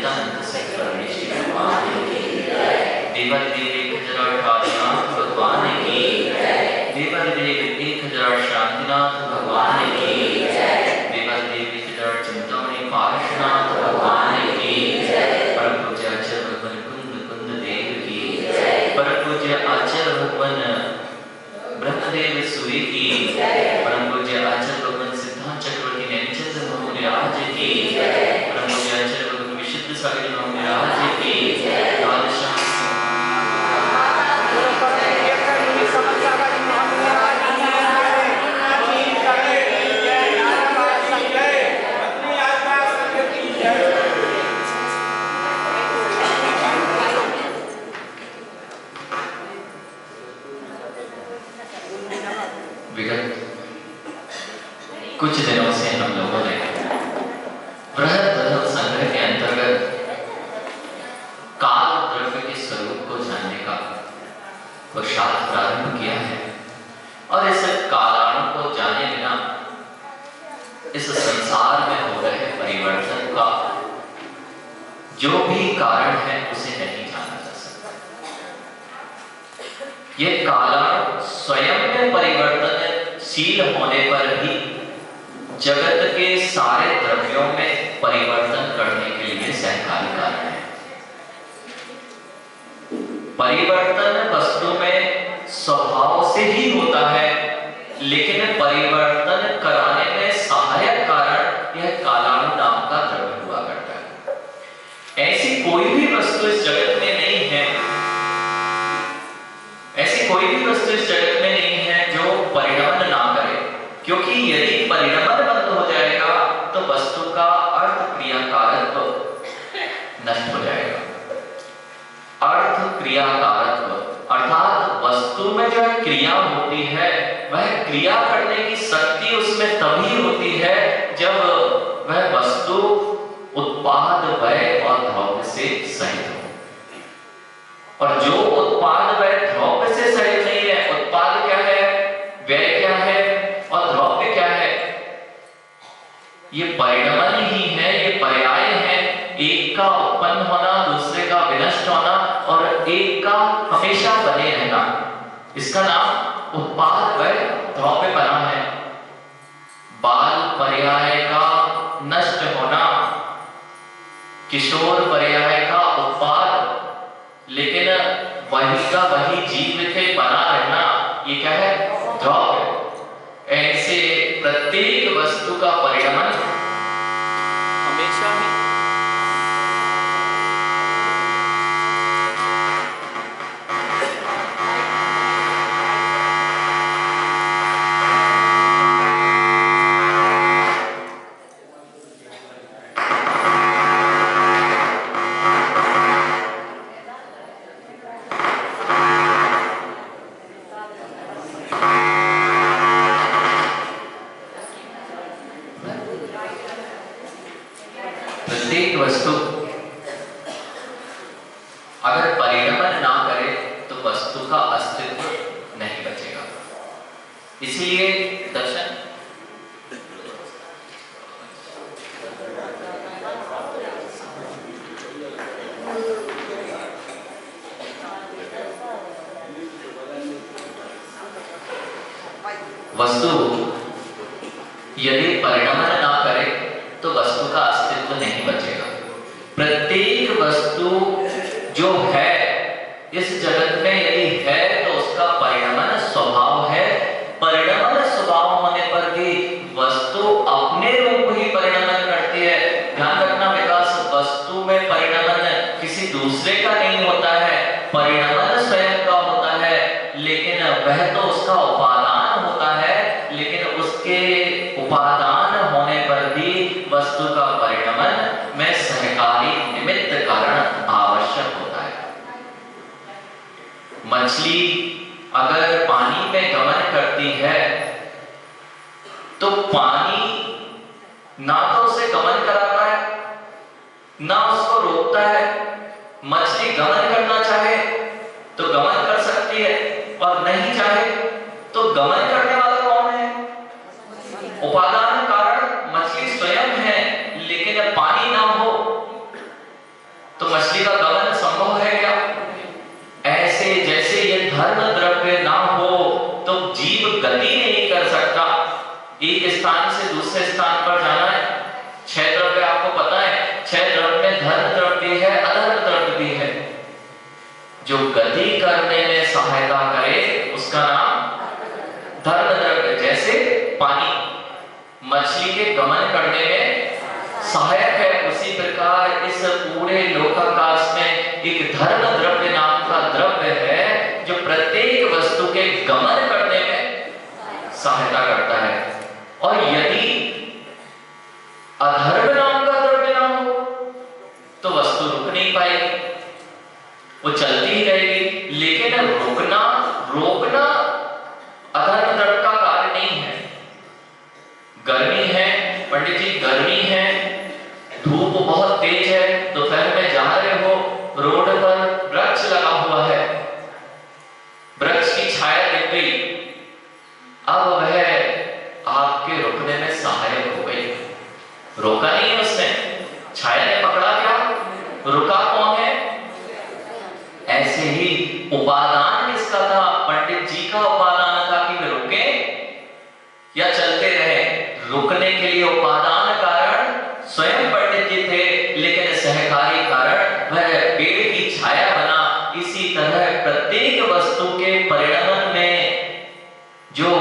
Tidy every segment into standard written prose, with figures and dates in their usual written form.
अनंत से परमेश्वर भगवान की देवर देव 1088 भगवान की देवर देव 1000 शांतिनाथ भगवान की देवर देव 1000 चिंतामणि पार्श्वनाथ भगवान की परम पूज्य आचार्य भगवान कुंद देव की परम पूज्य आचार्य भगवान ब्रह्मदेव सूर्य की परम पूज्य आचार्य भगवान सिद्धांत चक्रवर्ती नैनचंद महाराज की परम पूज्य आचार्य भगवान विशुद्ध सागर महाराज की कुछ दिनों से हम लोगों ने बृहद धर्म संग्रह के अंतर्गत काल द्रव्य के स्वरूप को जानने का पुरुषार्थ प्रारंभ किया है और इस कालाणु को जाने बिना इस संसार में हो रहे परिवर्तन का जो भी कारण है उसे नहीं जाना जा सकता। यह कालाणु स्वयं में परिवर्तनशील होने पर भी जगत के सारे द्रव्यों में परिवर्तन करने के लिए सहकारी कारण है। परिवर्तन वस्तु में स्वभाव से ही होता है, लेकिन परिवर्तन कराने में सहायक कारण यह कालाणु नाम का द्रव्य हुआ करता है। ऐसी कोई भी वस्तु इस जगत में नहीं है, ऐसी कोई भी वस्तु इस जगत में नहीं है जो परिणमन ना करे, क्योंकि यदि परिणमन बंद हो जाएगा तो वस्तु का अर्थ क्रियाकारत्व नष्ट हो जाएगा। अर्थ क्रियाकारत्व अर्थात वस्तु में जो क्रिया होती है वह क्रिया करने की शक्ति उसमें तभी होती है जब वह वस्तु उत्पाद व्यय और द्रव्य से सहित हो। और जो उत्पाद व्यय द्रव्य से सहित नहीं है, उत्पाद क्या है, व्यय क्या है और द्रव्य क्या है, ये परिणमन ही है, ये पर्याय है। एक का उत्पन्न होना, दूसरे का विनष्ट होना और एक का हमेशा बने रहना, इसका नाम उत्पाद व्यय द्रव्य बना है। बाल पर्याय का नष्ट होना, किशोर पर्याय का उत्पाद, लेकिन वही का वही जीव के बना रहना, ये क्या है, द्रव्य। ऐसे प्रत्येक वस्तु का परिणमन हमेशा ही वस्तु यदि परिणमन ना करे तो वस्तु का अस्तित्व नहीं बचेगा। प्रत्येक वस्तु जो है इस जगत में यदि है तो उसका परिणमन स्वभाव है। परिणमन स्वभाव होने पर भी वस्तु अपने रूप ही परिणमन करती है। ध्यान रखना विकास, वस्तु में परिणमन किसी दूसरे का नहीं होता है, परिणमन स्वयं का होता है, लेकिन वह तो उसका उपादान होता है। लेकिन उसके उपादान होने पर भी वस्तु का परिणमन में सहकारी निमित्त कारण आवश्यक होता है। मछली अगर पानी में गमन करती है तो पानी ना तो उसे गमन कराता है ना उसको रोकता है। मछली गमन करना चाहे तो गमन कर सकती है और नहीं चाहे तो गमन करने वाला कौन है? उपादान कारण मछली स्वयं है। लेकिन पानी ना हो 6 द्रव्य में धर्म द्रव्य भी है, अधर्म द्रव्य भी है। जो गति करने में सहायता करे उसका नाम धर्म द्रव्य। जैसे पानी मछली के गमन करने में सहायक है, उसी प्रकार इस पूरे लोकाकाश में एक धर्म द्रव्य नाम का द्रव्य है जो प्रत्येक वस्तु के गमन करने में सहायता करता है। और यदि अधर्म नाम का द्रव्य ना हो तो वस्तु रुक नहीं पाएगी, वो चलती ही रहेगी। लेकिन रोकना अधर्म द्रव्य का कार्य नहीं है। गर्मी है पंडित जी, गर्मी है, धूप बहुत तेज है, दोपहर में जा रहे हो, रोड पर वृक्ष लगा हुआ है, वृक्ष की छाया दिख गई, अब वह आपके रुकने में सहायक हो गई। रोका नहीं है उसने, छाया ने पकड़ा क्या, रुका कौन है? ऐसे ही उपादान किसका था? पंडित जी का उपादान था कि वे रुके या चलते रहे। रुकने के लिए उपादान कारण स्वयं पंडित जी थे, लेकिन सहकारी कारण वह पेड़ की छाया बना। इसी तरह प्रत्येक वस्तु के परिणमन में जो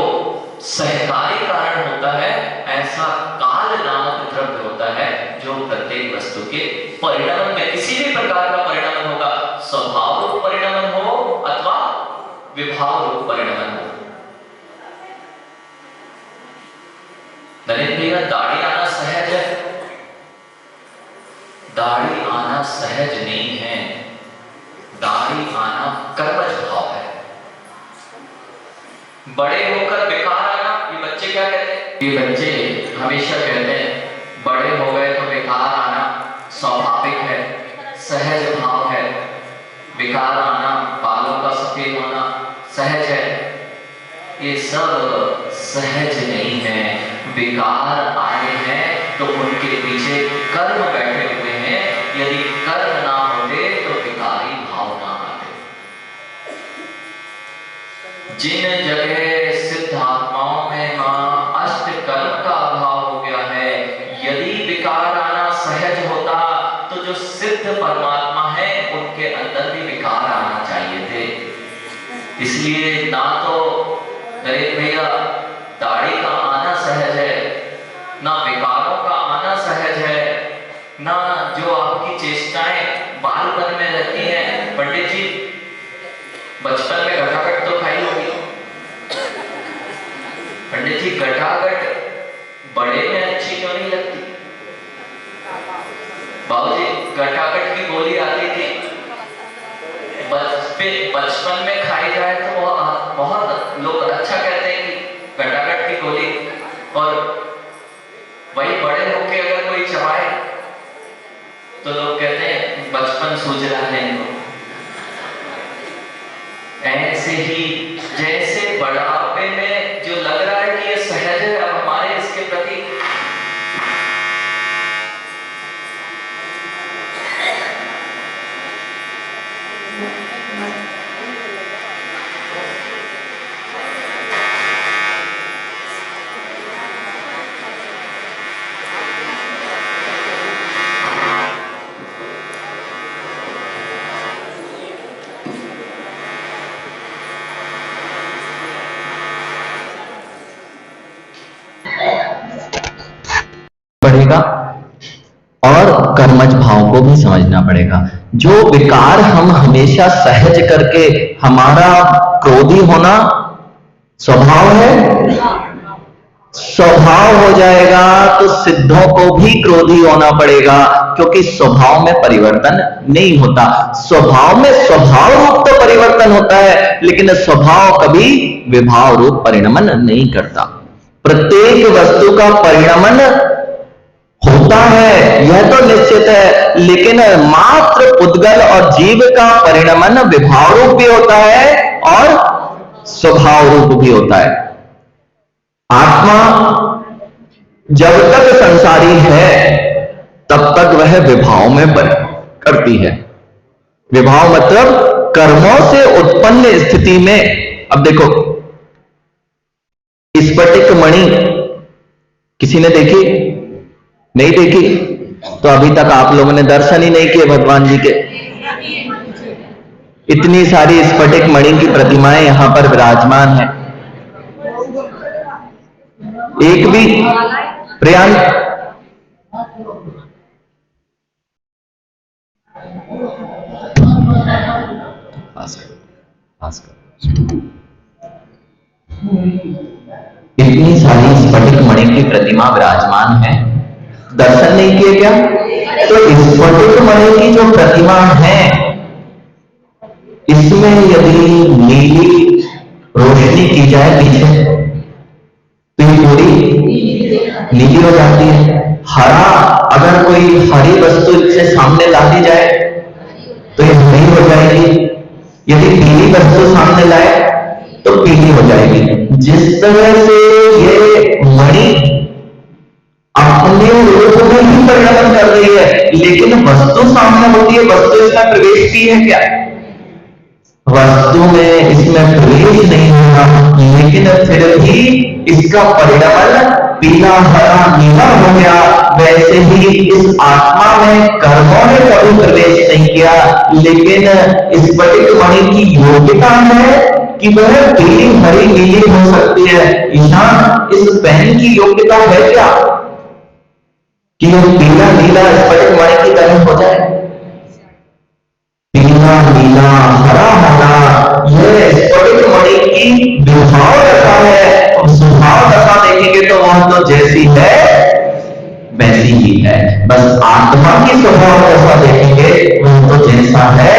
सहकारी कारण होता है, ऐसा काल नामक द्रव्य होता है जो प्रत्येक वस्तु के परिणमन में किसी भी प्रकार का परिणमन होगा, स्वभाव रूप परिणमन हो अथवा विभाव रूप परिणमन हो। नरेंद्र भैया, दाढ़ी आना सहज है? दाढ़ी आना सहज नहीं है, दाढ़ी आना कर्मज भाव है। बड़े होकर बेकार आना, ये बच्चे क्या कहते हैं? ये बच्चे हमेशा कहते हैं बड़े हो गए तो बेकार आना स्वाभाविक है, सहज भाव है। बेकार आना, बालों का सफेद होना सहज है। ये सब सहज नहीं है। बेकार आए हैं तो उनके पीछे कर्म बैठे हुए हैं। यदि कर्म ना होते तो बेकारी भाव ना आते। जिन जगह सिद्ध आत्माओं में मां अष्ट कर्म का अभाव हो गया है, यदि विकार आना सहज होता तो जो सिद्ध परमात्मा है उनके अंदर भी विकार आना चाहिए थे। इसलिए ना तो नरेंद्र भैया दाढ़ी का आना सहज है, ना विकारों का आना सहज है, ना जो आपकी चेष्टाएं बालपन में रहती हैं। पंडित जी, बचपन में घटाघट तो खाई होगी। पंडित जी, घटाघट बड़े में अच्छी क्यों नहीं लगती? बाबूजी, घटाघट की गोली आती थी, बचपन में खाई जाए तो बहुत लोग अच्छा कहते हैं कि घटाघट की गोली, और वही बड़े होके अगर कोई चबाए तो लोग कहते हैं बचपन सूझ रहा है इनको। ऐसे ही जैसे बढ़ापे में जो लग रहा है कि ये सहज है, अब हमारे इसके प्रति पड़ेगा और कर्मज भाव को भी समझना पड़ेगा। जो विकार हम हमेशा सहज करके, हमारा क्रोधी होना स्वभाव है, स्वभाव हो जाएगा तो सिद्धों को भी क्रोधी होना पड़ेगा, क्योंकि स्वभाव में परिवर्तन नहीं होता। स्वभाव में स्वभाव रूप तो परिवर्तन होता है, लेकिन स्वभाव कभी विभाव रूप परिणमन नहीं करता। प्रत्येक वस्तु का परिणमन होता है, यह तो निश्चित है, लेकिन मात्र पुद्गल और जीव का परिणमन विभाव रूप भी होता है और स्वभाव रूप भी होता है। आत्मा जब तक संसारी है तब तक वह विभाव में करती है। विभाव मतलब कर्मों से उत्पन्न स्थिति में। अब देखो, स्फटिक मणि किसी ने देखी? नहीं देखी? तो अभी तक आप लोगों ने दर्शन ही नहीं किए भगवान जी के। इतनी सारी स्फटिक मणि की प्रतिमाएं यहां पर विराजमान है, एक भी प्रियांक इतनी सारी स्फटिक मणि की प्रतिमा विराजमान है, दर्शन नहीं किए क्या? तो स्फटिक मणि की जो प्रतिमा है, इसमें यदि नीली रोशनी की जाए पीछे तो ये पूरी नीली हो जाती है। हरा, अगर कोई हरी वस्तु से सामने ला दी जाए तो ये हरी हो जाएगी, यदि पीली वस्तु सामने लाए तो पीली हो जाएगी। जिस तरह से ये मणि अपने रूप में ही परिवर्तन कर रही है, लेकिन वस्तु सामने होती है, वस्तु इसमें प्रवेश की है क्या? वस्तु में इसमें प्रवेश नहीं हुआ, लेकिन फिर भी इसका परिणाम पीला हरा नीला हो गया। वैसे ही इस आत्मा में कर्मों ने कभी प्रवेश नहीं किया, लेकिन इस स्फटिक मणि की योग्यता है कि वह पीली हरी नीली हो सकती है। ईशान, इस पेन की योग्यता है क्या कि यह पीला नीला स्फटिक मणि की तरह हो जाए? पीला नीला हरा हरा, यह स्फटिक मणि की विभाव दशा है। स्वभाव दशा देखेंगे तो वह तो जैसी है वैसी ही है, बस आत्मा की स्वभाव दशा देखेंगे वह तो जैसा है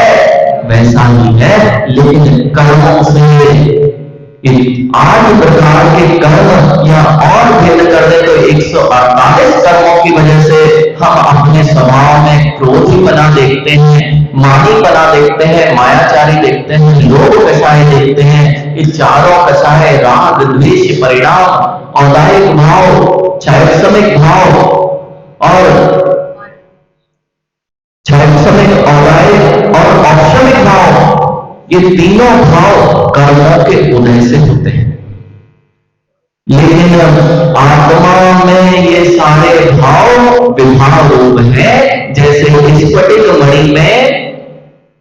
वैसा ही है। लेकिन कर्मों से 8 प्रकार के कर्म या और भिन्न कर दे तो 148 कर्मों की वजह से हम अपने स्वभाव में क्रोधी बना देखते हैं, मानी बना देखते हैं, मायाचारी देखते हैं, लोभ कषाय देखते हैं। ये चारों कषाय राग द्वेष परिणाम औदायिक भाव, क्षयक्षमिक भाव और क्षयक्षमिक औदायिक और औक्षमिक भाव, ये तीनों भाव कर्मों के उदय से होते हैं। लेकिन आत्मा में ये सारे भाव विभाव रूप है। जैसे स्फटिक मणि में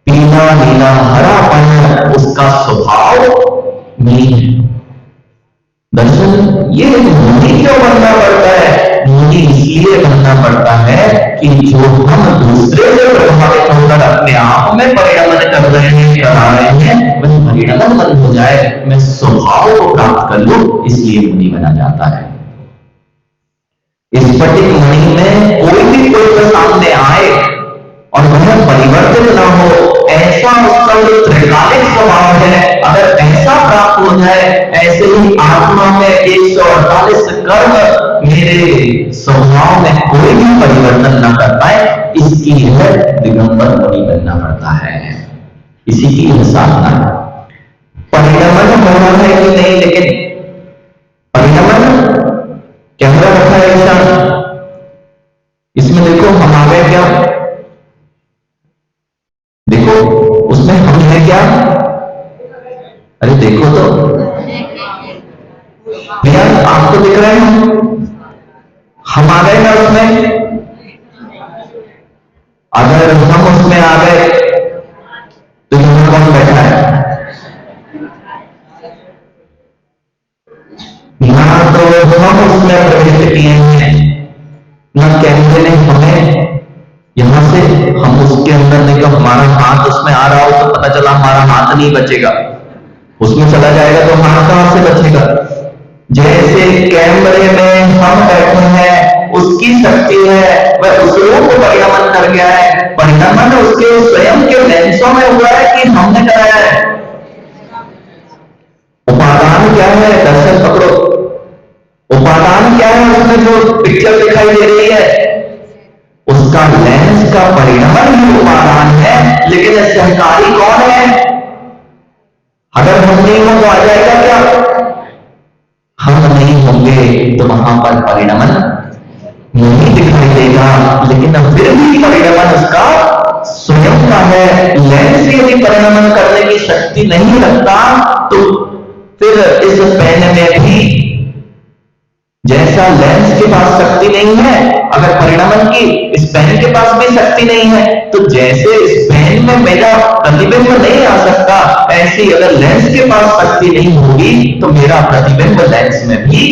पीला नीला हरापन उसका स्वभाव नहीं है। दर्शन, ये मुनि क्यों बनना पड़ता है? मुनि इसलिए बनना पड़ता है कि जो हम दूसरे से प्रभावित होकर अपने आप में परिणमन कर रहे हैं, करा रहे हैं, वह परिणमन बंद हो जाए, मैं स्वभाव को प्राप्त कर लूं, इसलिए मुनि बना जाता है। स्फटिक मणि में कोई भी पुरुष सामने आए और वह परिवर्तित ना हो, ऐसा उसका जो त्रिकालिक स्वभाव है, अगर ऐसा प्राप्त हो जाए, ऐसे ही आत्मा में 148 कर्म मेरे स्वभाव में कोई भी परिवर्तन ना कर पाए, इसकी यह दिगंबर मुनि बनना पड़ता है। इसी की यह साधना है। परिणमन होना है कि नहीं, लेकिन परिणमन कैमरा रखा है ईशान, इसमें देखो हम आ गए क्या? देखो उसमें हम है क्या? अरे देखो तो भैया, आपको दिख रहे हैं? हम आ गए ना उसमें? अगर हम उसमें आ गए तो यहां कौन बैठा है? यहां तो हम उसमें प्रवेश किए हैं ना, कैमरे ने हमें यहां से हम उसके अंदर देखो, हमारा हाथ उसमें आ रहा हो तो पता चला हमारा हाथ नहीं बचेगा, उसमें चला जाएगा तो हाथ कहां से बचेगा? जैसे कैमरे में हम बैठे हैं, उसकी शक्ति है, वह उस रूप को परिणमन कर गया है। परिणमन उसके स्वयं के लेंसों में हुआ है कि हमने कराया है? उपादान क्या है? दर्शन पकड़ो, उपादान क्या है? उसमें जो पिक्चर दिखाई दे रही है उसका लेंस का परिणाम ही उपादान है, लेकिन सहकारी कौन है? अगर हम नहीं हो तो आ जाएगा क्या? हम नहीं होंगे तो वहां पर परिणमन नहीं दिखाई देगा, लेकिन फिर भी परिणमन उसका स्वयं का है। लेंस यदि परिणमन करने की शक्ति नहीं रखता तो फिर इस पेन में भी जैसा लेंस के पास शक्ति नहीं है अगर परिणमन की, इस पेन के पास भी शक्ति नहीं है, तो जैसे इस पेन में मेरा प्रतिबिंब नहीं आ सकता, ऐसे अगर लेंस के पास शक्ति नहीं होगी तो मेरा प्रतिबिंब लेंस में भी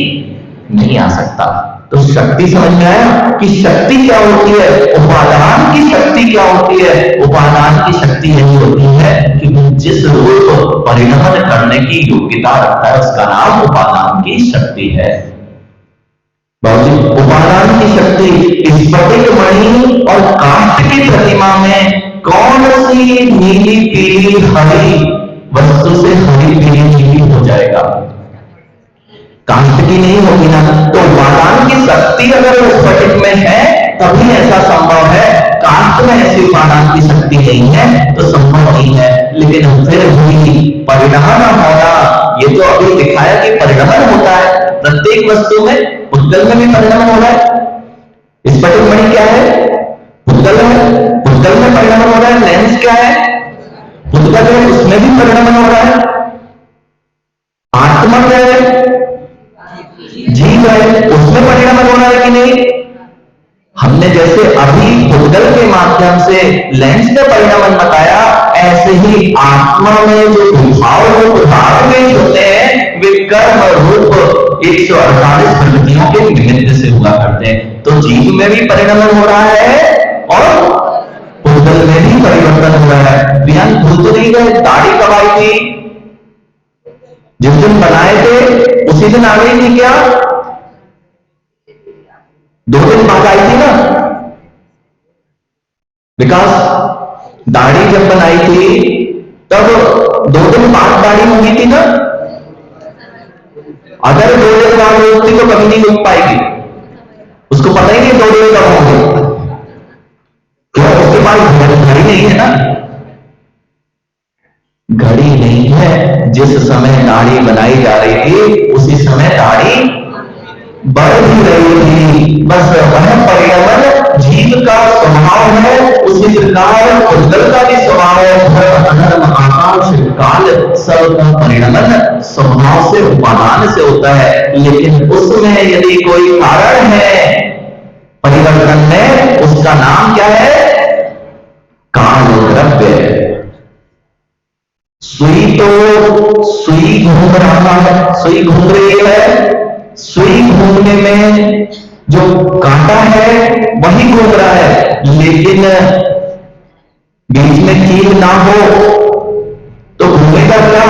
नहीं आ सकता। तो शक्ति समझ में आया कि शक्ति क्या होती है, उपादान की शक्ति क्या होती है। उपादान की शक्ति यही होती है कि जिस रूप परिणमन करने की योग्यता रखता है उसका नाम उपादान की शक्ति है। उपादान की शक्ति स्फटिक मणि और काष्ठ की प्रतिमा में कौन सी नीली पीली हरी वस्तु से हरी पीली नीली हो जाएगा, काष्ठ की नहीं होगी ना। तो उपादान की शक्ति अगर स्फटिक में है तभी ऐसा संभव है, काष्ठ में ऐसी उपादान की शक्ति नहीं है तो संभव नहीं है। लेकिन फिर भी परिणमन होना, ये तो अभी दिखाया कि परिणमन होता है प्रत्येक वस्तु में, भूतल में भी परिणमन हो रहा है। स्फटिक मणि क्या है, भूतल में, भूतल में परिणमन हो रहा है। लेंस क्या है, भूतल में, उसमें भी परिणमन हो रहा है। आत्मा क्या है, जीव है, उसमें परिणमन हो रहा है कि नहीं। हमने जैसे अभी भूतल के माध्यम से लेंस में परिणमन बताया, ऐसे ही आत्मा में जो भाव रूप भाव होते हैं वे कर्म रूप 148 प्रवृत्तियों के निमित्त से हुआ करते हैं। तो जीव में भी परिणमन हो रहा है और भूतल में भी परिवर्तन हो रहा है। बिहान भूल तो नहीं गए, दाढ़ी कब आई थी, जिस दिन बनाए थे उसी दिन आ गई थी क्या, 2 दिन बाद आई थी ना। विकास दाढ़ी जब बनाई थी तब 2 दिन बाद दाढ़ी होगी थी ना। अगर 2 दिन बाद होती तो कभी नहीं उग पाएगी, उसको पता ही नहीं 2 दिन कब होंगे, क्यों, उसके पास घड़ी नहीं है ना, घड़ी नहीं है। जिस समय दाढ़ी बनाई जा रही थी उसी समय दाढ़ी बढ़ भी रही थी। बस वह परिणमन जीव का स्वभाव है, उसी प्रकार भूतल का भी स्वभाव है। धर्म अधर्म आकाश काल सब का परिणमन स्वभाव से उपादान से होता है। लेकिन उसमें यदि कोई कारण है परिवर्तन में, उसका नाम क्या है, काल द्रव्य। सुई तो सुई घूम रहा है, सुई घूम रही है, सुई घूमने में जो कांटा है वही घूम रहा है, लेकिन बीच में कील ना हो तो घूमेगा क्या।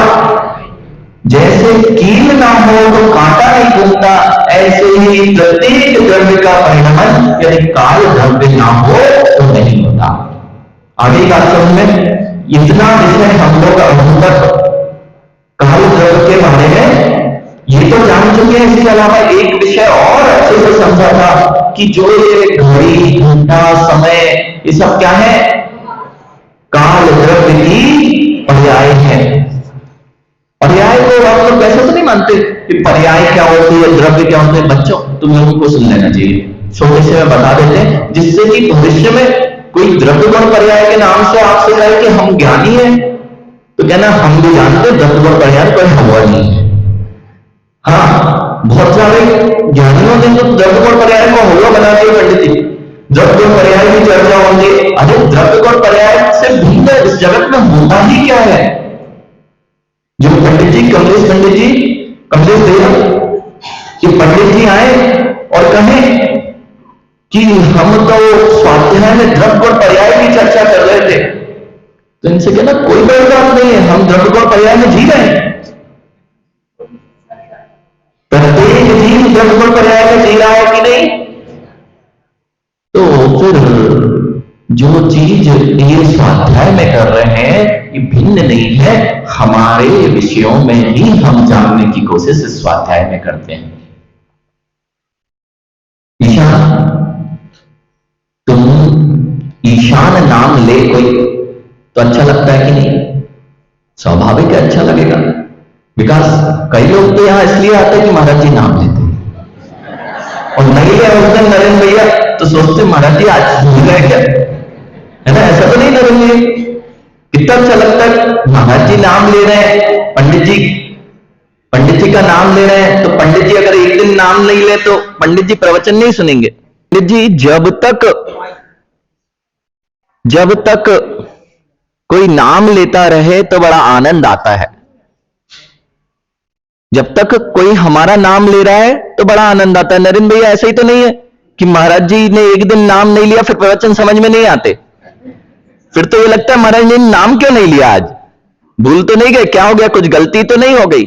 जैसे कील ना हो तो कांटा नहीं घूमता, ऐसे ही प्रत्येक द्रव्य का परिणमन यदि काल द्रव्य ना हो तो नहीं होता। आगे का समझ में इतना विषय हम लोग अब तक काल द्रव्य के बारे में ये तो जान चुके हैं। इसके अलावा एक विषय और अच्छे से समझा था कि जो ये घड़ी घंटा समय ये सब क्या है, काल द्रव्य की पर्याय है। पर्याय को आप लोग वैसे तो नहीं मानते कि पर्याय क्या होती है, द्रव्य क्या होते हैं। बच्चों तुम लोगों को सुन लेना चाहिए, छोटे से मैं बता देते हैं, जिससे कि भविष्य में कोई द्रव्य गुण पर्याय के नाम से आपसे कहे कि हम ज्ञानी हैं तो कहना हम भी जानते द्रव्य गुण पर्याय कोई हुआ नहीं है। हाँ, बहुत सारे ज्ञानियों ने तो द्रव्य गुण पर्याय को हुआ बना दिया पंडित जी, द्रव्य गुण पर्याय की चर्चा होंगे। अरे द्रव्य गुण पर्याय से भिन्न इस जगत में होता ही क्या है। जो पंडित जी कमलेश भैया कि पंडित जी आए और कहें कि हम तो स्वाध्याय में द्रव्य गुण पर्याय की चर्चा कर रहे थे, तो इनसे कहना कोई बड़ी बात नहीं है, हम द्रव्य गुण पर्याय में जी रहे हैं। प्रत्येक जीव द्रव्य गुण पर्याय में जी रहा है कि नहीं। तो फिर जो चीज ये स्वाध्याय में कर रहे हैं ये भिन्न नहीं है, हमारे विषयों में ही हम जानने की कोशिश इस स्वाध्याय में करते हैं। ईशान, तुम ईशान नाम ले कोई तो अच्छा लगता है कि नहीं, स्वाभाविक है, अच्छा लगेगा। विकास कई लोग तो यहां इसलिए आते हैं कि महाराज जी नाम लेते और नहीं ले उस दिन नरेंद्र भैया तो सोचते महाराज जी आज भूल गए क्या, है ना। ऐसा तो नहीं नरेंद्र, कितना अच्छा लगता है महाराज जी नाम ले रहे हैं, पंडित जी पंडित जी का नाम ले रहे हैं तो पंडित जी अगर एक दिन नाम नहीं ले तो पंडित जी प्रवचन नहीं सुनेंगे। पंडित जी जब तक कोई नाम लेता रहे तो बड़ा आनंद आता है। जब तक कोई हमारा नाम ले रहा है तो बड़ा आनंद आता है। नरेंद्र भैया ऐसा ही तो नहीं है कि महाराज जी ने एक दिन नाम नहीं लिया फिर प्रवचन समझ में नहीं आते। फिर तो ये लगता है महाराज जी ने नाम क्यों नहीं लिया, आज भूल तो नहीं गए, क्या हो गया, कुछ गलती तो नहीं हो गई।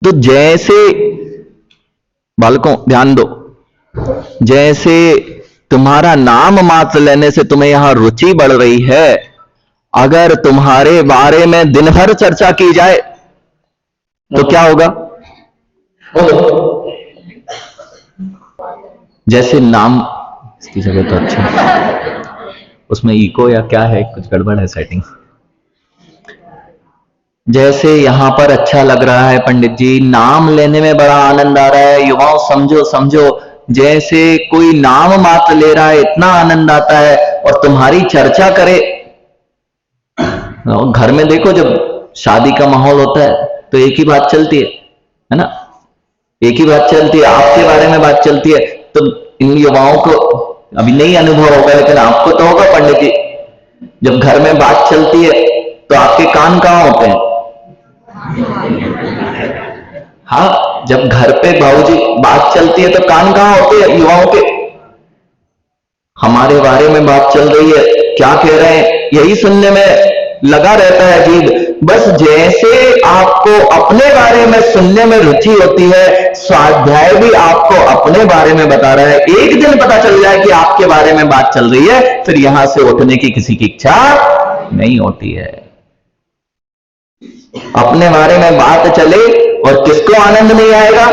तो जैसे बालकों ध्यान दो, जैसे तुम्हारा नाम मात्र लेने से तुम्हें यहां रुचि बढ़ रही है, अगर तुम्हारे बारे में दिन भर चर्चा की जाए तो क्या होगा? जैसे नाम, इसकी जगह तो अच्छा, उसमें इको या क्या है, कुछ गड़बड़ है सेटिंग। जैसे यहां पर अच्छा लग रहा है पंडित जी, नाम लेने में बड़ा आनंद आ रहा है, युवाओं समझो समझो, जैसे कोई नाम मात्र ले रहा है इतना आनंद आता है, और तुम्हारी चर्चा करे। घर में देखो जब शादी का माहौल होता है तो एक ही बात चलती है ना, एक ही बात चलती है, आपके बारे में बात चलती है। तो इन युवाओं को अभी नहीं अनुभव होगा, लेकिन आपको तो होगा पंडित जी, जब घर में बात चलती है तो आपके कान कहां होते हैं? हाँ, जब घर पे बाबूजी बात चलती है तो कान कहां होते हैं युवाओं के? हमारे बारे में बात चल रही है, क्या कह रहे हैं, यही सुनने में लगा रहता है जीव। बस जैसे आपको अपने बारे में सुनने में रुचि होती है, स्वाध्याय भी आपको अपने बारे में बता रहा है। एक दिन पता चल जाए कि आपके बारे में बात चल रही है, फिर यहां से उठने की किसी की इच्छा नहीं होती है। अपने बारे में बात चले और किसको आनंद नहीं आएगा?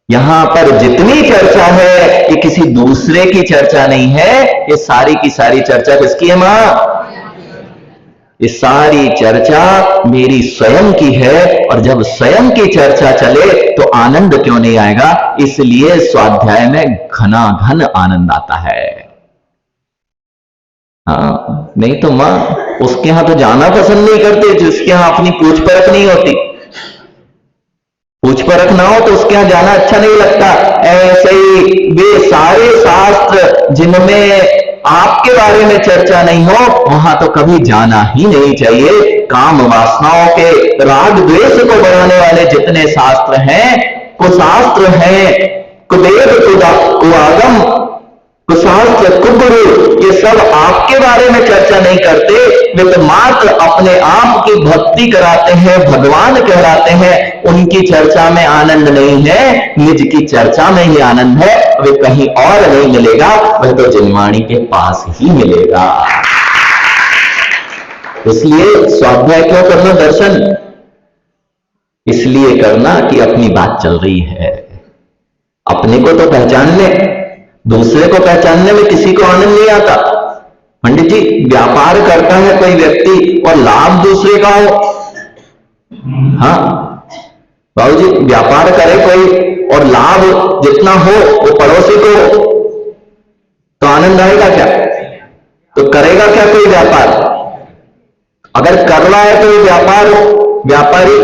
यहां पर जितनी चर्चा है ये किसी दूसरे की चर्चा नहीं है, ये सारी की सारी चर्चा किसकी है मां? ये सारी चर्चा मेरी स्वयं की है, और जब स्वयं की चर्चा चले तो आनंद क्यों नहीं आएगा? इसलिए स्वाध्याय में घनाघन आनंद आता है। हाँ, नहीं तो मां उसके यहां तो जाना पसंद नहीं करते जिसके यहां अपनी पूछ परख नहीं होती। पूछ परख ना हो तो उसके यहां जाना अच्छा नहीं लगता। ऐसे ही वे सारे शास्त्र जिनमें आपके बारे में चर्चा नहीं हो, वहां तो कभी जाना ही नहीं चाहिए। काम वासनाओं के राग द्वेष को बढ़ाने वाले जितने शास्त्र हैं, कुशास्त्र हैं, कुवेद कुआगम, कुशास्त्र, कुगुरु, ये सब आपके बारे में चर्चा नहीं करते। वे तो मात्र अपने आप की भक्ति कराते हैं, भगवान कहलाते हैं। उनकी चर्चा में आनंद नहीं है, निज की चर्चा में ही आनंद है। वे कहीं और नहीं मिलेगा, वह तो जिनवाणी के पास ही मिलेगा। इसलिए स्वाध्याय क्यों करना? दर्शन इसलिए करना कि अपनी बात चल रही है। अपने को तो पहचान ले, दूसरे को पहचानने में किसी को आनंद नहीं आता। पंडित जी, व्यापार करता है कोई व्यक्ति और लाभ दूसरे का हो, हाँ बाबू जी, व्यापार करे कोई और लाभ जितना हो वो पड़ोसी को हो, तो आनंद आएगा क्या? तो करेगा क्या कोई व्यापार? अगर कर रहा है तो ये व्यापारी,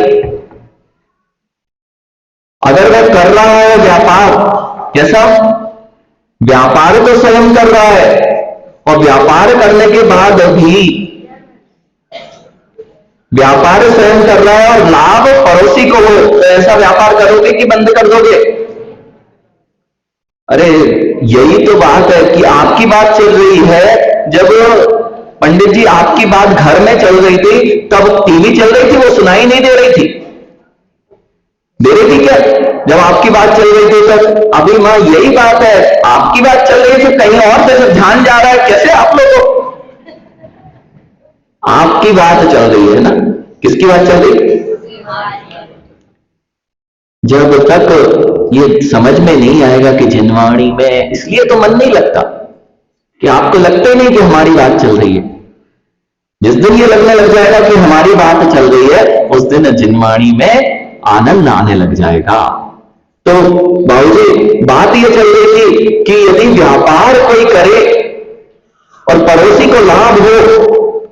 अगर वह कर रहा है व्यापार, कैसा व्यापार तो स्वयं कर रहा है, और व्यापार करने के बाद भी व्यापार स्वयं कर रहा है और लाभ पड़ोसी को हो, तो ऐसा व्यापार करोगे कि बंद कर दोगे? अरे यही तो बात है कि आपकी बात चल रही है। जब पंडित जी आपकी बात घर में चल रही थी, तब टीवी चल रही थी, वो सुनाई नहीं दे रही थी, दे रही थी क्या? जब आपकी बात चल रही थी तब। अभी मां यही बात है, आपकी बात चल रही है तो कहीं और से ध्यान जा रहा है, कैसे आप लोगों? आपकी बात चल रही है ना, किसकी बात चल रही है? जब तक ये समझ में नहीं आएगा कि जिनवाणी में, इसलिए तो मन नहीं लगता, कि आपको लगता ही नहीं कि हमारी बात चल रही है। जिस दिन ये लगने लग जाएगा कि हमारी बात चल रही है, उस दिन जिनवाणी में आनंद आने लग जाएगा। तो बाबूजी बात ये चल रही थी कि यदि व्यापार कोई करे और पड़ोसी को लाभ हो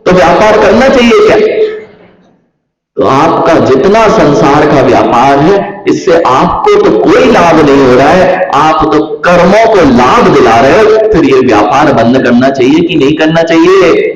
तो व्यापार करना चाहिए क्या? तो आपका जितना संसार का व्यापार है, इससे आपको तो कोई लाभ नहीं हो रहा है, आप तो कर्मों को लाभ दिला रहे हो। फिर ये व्यापार बंद करना चाहिए कि नहीं करना चाहिए?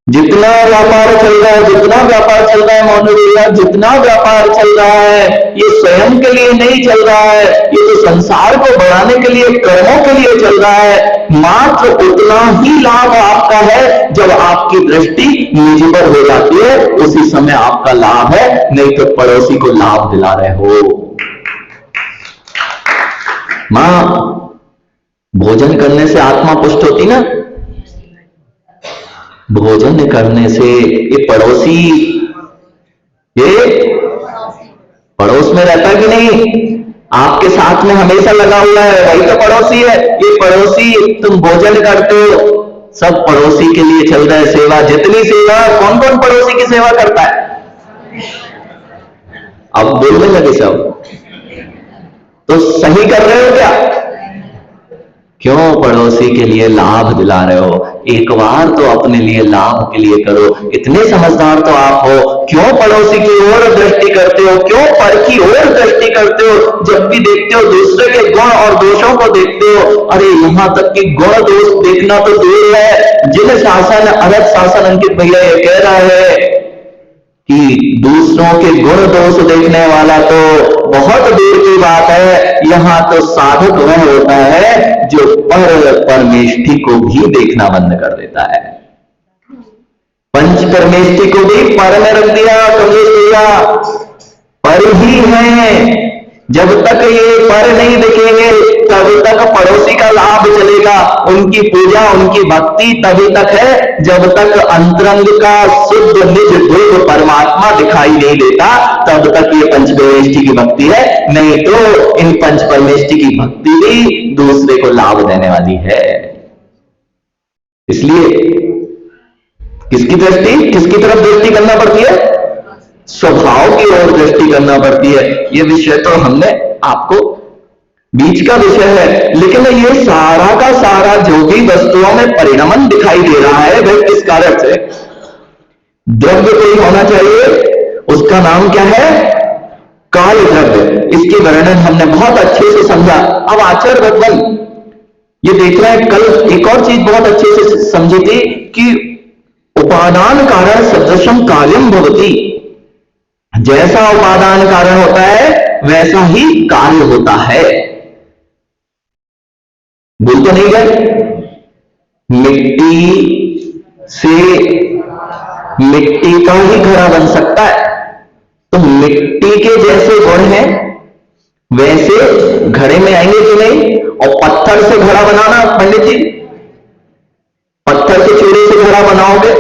जितना व्यापार चल रहा है, जितना व्यापार चल रहा है मौन भैया, जितना व्यापार चल रहा है, ये स्वयं के लिए नहीं चल रहा है, ये तो संसार को बढ़ाने के लिए, कर्मों के लिए चल रहा है। मात्र उतना ही लाभ आपका है जब आपकी दृष्टि निज पर हो जाती है, उसी समय आपका लाभ है, नहीं तो पड़ोसी को लाभ दिला रहे हो। मां, भोजन करने से आत्मा पुष्ट होती ना? भोजन करने से ये पड़ोसी, ये पड़ोस में रहता है कि नहीं? आपके साथ में हमेशा लगा हुआ है, वही तो पड़ोसी है। ये पड़ोसी, तुम भोजन करते हो, सब पड़ोसी के लिए चल रहा है सेवा। जितनी सेवा, कौन कौन पड़ोसी की सेवा करता है? अब बोलने लगे सब, तो सही कर रहे हो क्या? क्यों पड़ोसी के लिए लाभ दिला रहे हो? एक बार तो अपने लिए लाभ के लिए करो। इतने समझदार तो आप हो, क्यों पड़ोसी की ओर दृष्टि करते हो? क्यों पर की ओर दृष्टि करते हो? जब भी देखते हो दूसरे के गुण और दोषों को देखते हो। अरे यहां तक कि गुण दोष देखना तो दूर है, जिन शासन अलग शासन अंकित भैया ये कह रहा है कि दूसरों के गुण दोष देखने वाला तो बहुत दूर की बात है, यहां तो साधक वह होता है जो परमेष्ठी को भी देखना बंद कर देता है। पंच परमेष्ठी को भी पर में रख दिया, कमलेश भैया पर ही है। जब तक ये पर नहीं दिखेंगे तब तक पड़ोसी का लाभ चलेगा, उनकी पूजा उनकी भक्ति तभी तक है जब तक अंतरंग का शुद्ध निज ध्रुव परमात्मा दिखाई नहीं देता, तब तक ये पंच परमेष्ठी की भक्ति है। नहीं तो इन पंच परमेष्ठी की भक्ति भी दूसरे को लाभ देने वाली है। इसलिए किसकी दृष्टि, किसकी तरफ दृष्टि करना पड़ती है? स्वभाव की ओर दृष्टि करना पड़ती है। ये विषय तो हमने आपको बीच का विषय है, लेकिन ये सारा का सारा जो भी वस्तुओं में परिणमन दिखाई दे रहा है वह किस कारण से? द्रव्य कोई होना चाहिए, उसका नाम क्या है? काल द्रव्य। इसके वर्णन हमने बहुत अच्छे से समझा। अब आचार्य भगवान ये देख रहे हैं, कल एक और चीज बहुत अच्छे से समझी थी कि उपादान कारण सदृशम कार्यम भवति। जैसा उपादान कारण होता है वैसा ही कार्य होता है। बोल तो नहीं गए? मिट्टी से मिट्टी का ही घड़ा बन सकता है, तो मिट्टी के जैसे गुण हैं वैसे घड़े में आएंगे कि नहीं? और पत्थर से घड़ा बनाना पंडित जी, पत्थर के चूड़े से घड़ा बनाओगे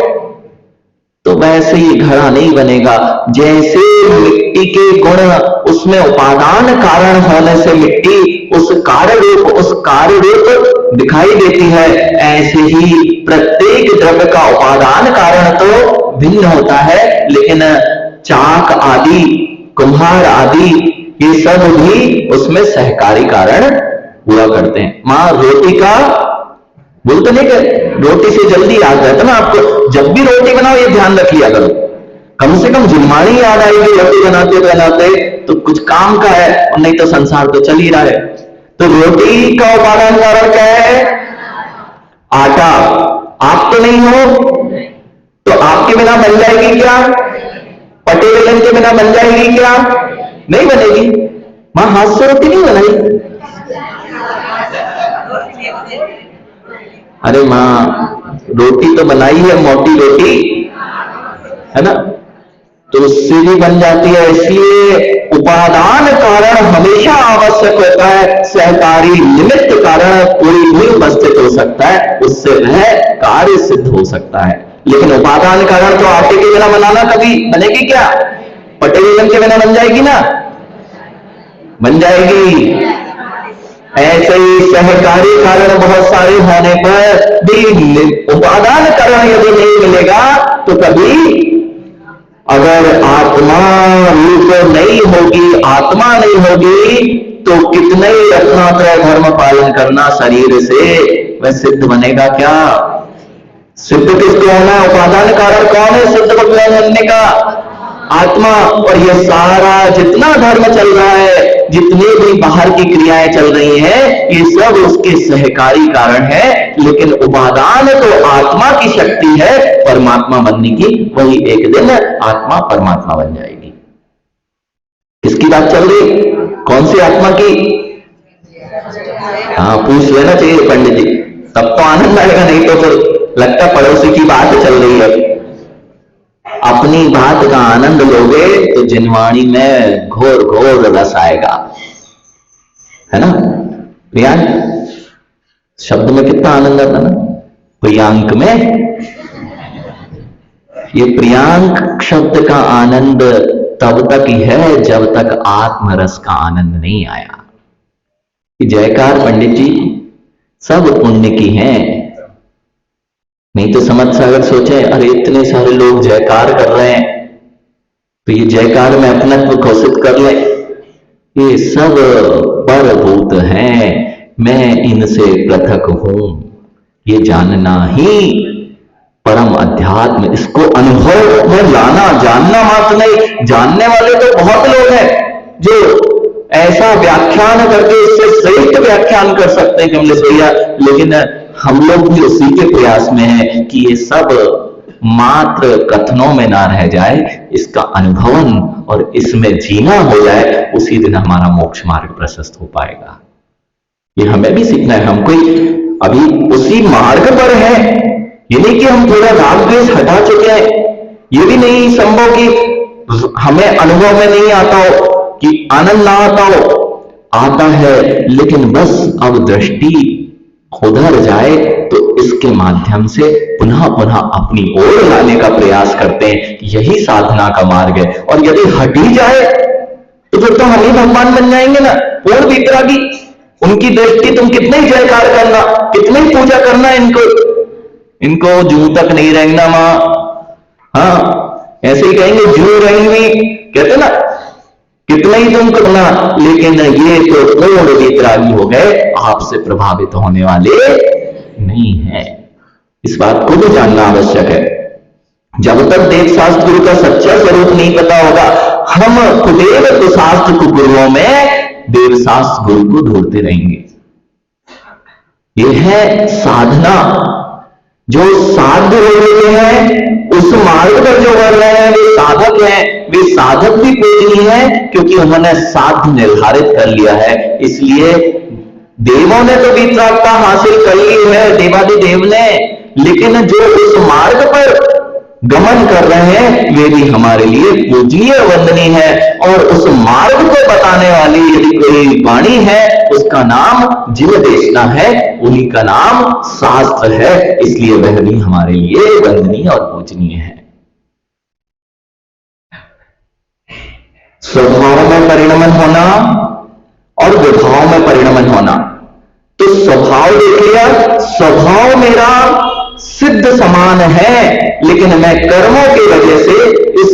तो वैसे ही घड़ा नहीं बनेगा। जैसे मिट्टी के गुण उसमें उपादान कारण होने से मिट्टी उस कार्य रूप दिखाई देती है, ऐसे ही प्रत्येक द्रव्य का उपादान कारण तो भिन्न होता है, लेकिन चाक आदि, कुम्हार आदि ये सब भी उसमें सहकारी कारण हुआ करते हैं। मां रोटी का बोलते नहीं कि रोटी से जल्दी याद रहता ना आपको, जब भी रोटी बनाओ ये ध्यान रखिए करो, कम से कम जुम्मानी याद आएगी रोटी बनाते बनाते, तो कुछ काम का है, और नहीं तो संसार तो चल ही रहा है। तो रोटी का उपादान कारण क्या है? आटा। आप तो नहीं हो, तो आपके बिना बन जाएगी क्या? पटे बेलन के बिना बन जाएगी क्या? नहीं बनेगी। मां हाथ से रोटी नहीं बनाई? अरे मां रोटी तो बनाई है, मोटी रोटी है ना, तो उससे भी बन जाती है। इसलिए उपादान कारण हमेशा आवश्यक होता है। सहकारी निमित्त कारण कोई भी उपस्थित हो सकता है, उससे वह कार्य सिद्ध हो सकता है, लेकिन उपादान कारण तो आटे के बिना बनाना कभी बनेगी क्या? पटे बेलन के बिना बन जाएगी ना? बन जाएगी। ऐसे ही सहकारी कारण बहुत सारे होने पर भी उपादान कारण यदि नहीं मिलेगा तो कभी अगर आत्मा रूप नहीं होगी, आत्मा नहीं होगी, तो कितने ही रत्नात्रय धर्म पालन करना शरीर से, वह सिद्ध बनेगा क्या? सिद्ध किसको होना है? उपादान कारण कौन है सिद्ध भगवान बनने का? आत्मा। और ये सारा जितना धर्म चल रहा है, जितनी भी बाहर की क्रियाएं चल रही हैं, ये सब उसके सहकारी कारण है। लेकिन उपादान तो आत्मा की शक्ति है परमात्मा बनने की। वही एक दिन आत्मा परमात्मा बन जाएगी। किसकी बात चल रही? कौन सी आत्मा की? हाँ, पूछ लेना चाहिए पंडित जी, तब तो आनंद आएगा, नहीं तो फिर लगता पड़ोसी की बात चल रही है। अपनी बात का आनंद लोगे तो जिनवाणी में घोर घोर रस आएगा, है ना? प्रियांक शब्द में कितना आनंद आता ना, प्रियांक में। ये प्रियांक शब्द का आनंद तब तक ही है जब तक आत्मरस का आनंद नहीं आया। जयकार पंडित जी सब पुण्य की हैं, नहीं तो समझ सागर सोचे अरे इतने सारे लोग जयकार कर रहे हैं तो ये जयकार में अपनत्व घोषित कर ले, ये सब परभूत हैं, मैं इनसे पृथक हूं। ये जानना ही परम अध्यात्म, इसको अनुभव में लाना। जानना मात्र नहीं, जानने वाले तो बहुत लोग हैं जो ऐसा व्याख्यान करके इससे श्रेष्ठ व्याख्यान कर सकते हैं कमलेश भैया, लेकिन हम लोग भी उसी के प्रयास में हैं कि ये सब मात्र कथनों में ना रह जाए, इसका अनुभवन और इसमें जीना हो जाए, उसी दिन हमारा मोक्ष मार्ग प्रशस्त हो पाएगा। ये हमें भी सीखना है। हम कोई अभी उसी मार्ग पर है, ये नहीं कि हम थोड़ा राग द्वेष हटा चुके हैं, ये भी नहीं संभव कि हमें अनुभव में नहीं आता हो, कि आनंद ना आता हो, आता है, लेकिन बस अब दृष्टि उधर जाए तो इसके माध्यम से पुनः पुनः अपनी ओर लाने का प्रयास करते हैं। यही साधना का मार्ग है। और यदि हट ही जाए तो फिर तो हम ही भगवान बन जाएंगे ना, पूर्ण वितरागी। उनकी दृष्टि तुम कितने ही जयकार करना, कितने ही पूजा करना, इनको जू तक नहीं रहेंगे मां। हाँ, ऐसे ही कहेंगे जू रहेंगी, कहते ना, कितना ही तुम करना, लेकिन ये तो पूर्ण वितरागी हो गए, आपसे प्रभावित होने वाले नहीं है। इस बात को भी जानना आवश्यक है। जब तक देव शास्त्र गुरु का सच्चा स्वरूप नहीं पता होगा, हम खुदेव तो शास्त्र को गुरुओं में देव शास्त्र गुरु को ढूंढते रहेंगे। यह है साधना। जो साध्य हो रहे हैं उस मार्ग पर जो बढ़ रहे हैं वे साधक हैं। वे साधक भी पूजनीय हैं क्योंकि उन्होंने साध्य निर्धारित कर लिया है। इसलिए देवों ने तो वितरागता हासिल कर ली है, देवादिदेव ने, लेकिन जो उस मार्ग पर गमन कर रहे हैं वे भी हमारे लिए पूजनीय वंदनीय है। और उस मार्ग को बताने वाली यदि कोई वाणी है उसका नाम जीव देशना है, उन्हीं का नाम शास्त्र है। इसलिए वह भी हमारे लिए वंदनीय और पूजनीय है। स्वभाव में परिणमन होना और विभाव में परिणमन होना। तो स्वभाव देख लिया, स्वभाव मेरा सिद्ध समान है, लेकिन मैं कर्मों की वजह से इस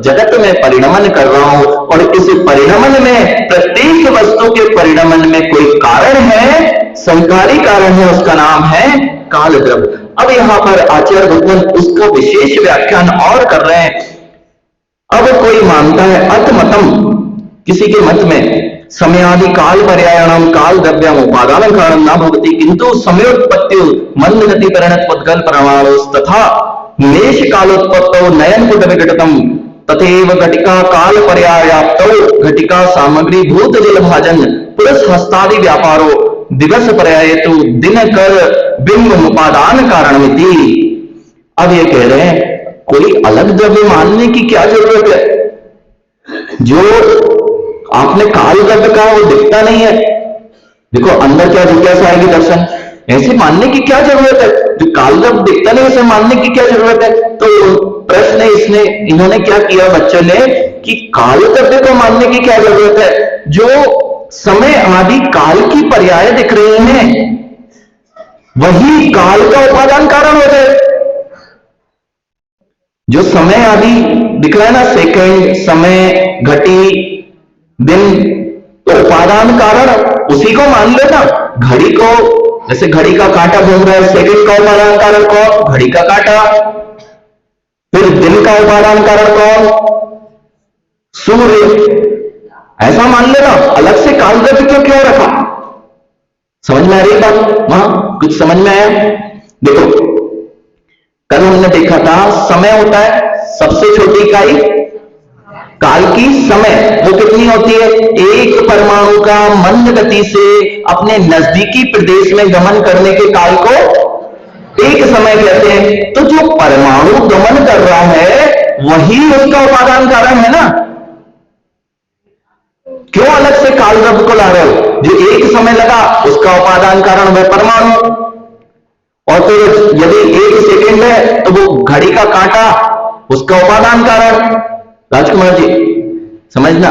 जगत में परिणमन कर रहा हूं। और इस परिणमन में प्रत्येक वस्तु के परिणमन में कोई कारण है, संकारी कारण है, उसका नाम है काल द्रव्य। अब यहां पर आचार्य भगवान उसका विशेष व्याख्यान और कर रहे हैं। अब कोई मानता है अतमतम, किसी के मत में समयादि काल पर्यायणम काल द्रव्यम उपादान कारणम न भवति किंतु समयोत्पत्ति मंद गति परिणत पदगल परमाणुस् तथा निमेष कालोत्पत्तौ नयन कुट विघटतम तथैव घटिका काल पर्यायाप्तौ घटिका सामग्री भूत जल भाजन पुरुष हस्तादि व्यापारो दिवस पर्यायतु दिन कर बिंब उपादान कारणमिति। अब ये कह रहे हैं कोई अलग द्रव्य मानने की क्या जरूरत है? जो आपने काल द्रव्य कहा वो दिखता नहीं है। देखो अंदर क्या जिज्ञासा आएगी दर्शन, ऐसे मानने की क्या जरूरत है? जो काल द्रव्य दिखता नहीं उसे मानने की क्या जरूरत है? तो प्रश्न इन्होंने क्या किया बच्चों ने कि काल द्रव्य को मानने की क्या जरूरत है? जो समय आदि काल की पर्याय दिख रही हैं वही काल का उपादान कारण हो जाए। जो समय आदि दिख रहा है ना, सेकंड, समय, घटी, दिन, तो उपादान कारण उसी को मान लेना। घड़ी को जैसे घड़ी का कांटा घूम रहा है, सेकंड का उपादान कारण कौन? घड़ी का कांटा। फिर दिन का उपादान कारण कौन? सूर्य। ऐसा मान लेना, अलग से काल द्रव्य क्यों रखा? समझ में आ रही बात? वहां कुछ समझ में आया? देखो, कल हमने देखा था समय होता है सबसे छोटी इकाई काल की। समय वो कितनी होती है? एक परमाणु का मंद गति से अपने नजदीकी प्रदेश में गमन करने के काल को एक समय कहते हैं। तो जो परमाणु गमन कर रहा है वही उसका उपादान कारण है ना। क्यों अलग से काल द्रव्य को ला रहे हो? जो एक समय लगा उसका उपादान कारण वह परमाणु, और फिर यदि एक सेकंड है तो वो घड़ी का कांटा उसका उपादान कारण। राजकुमार जी समझना।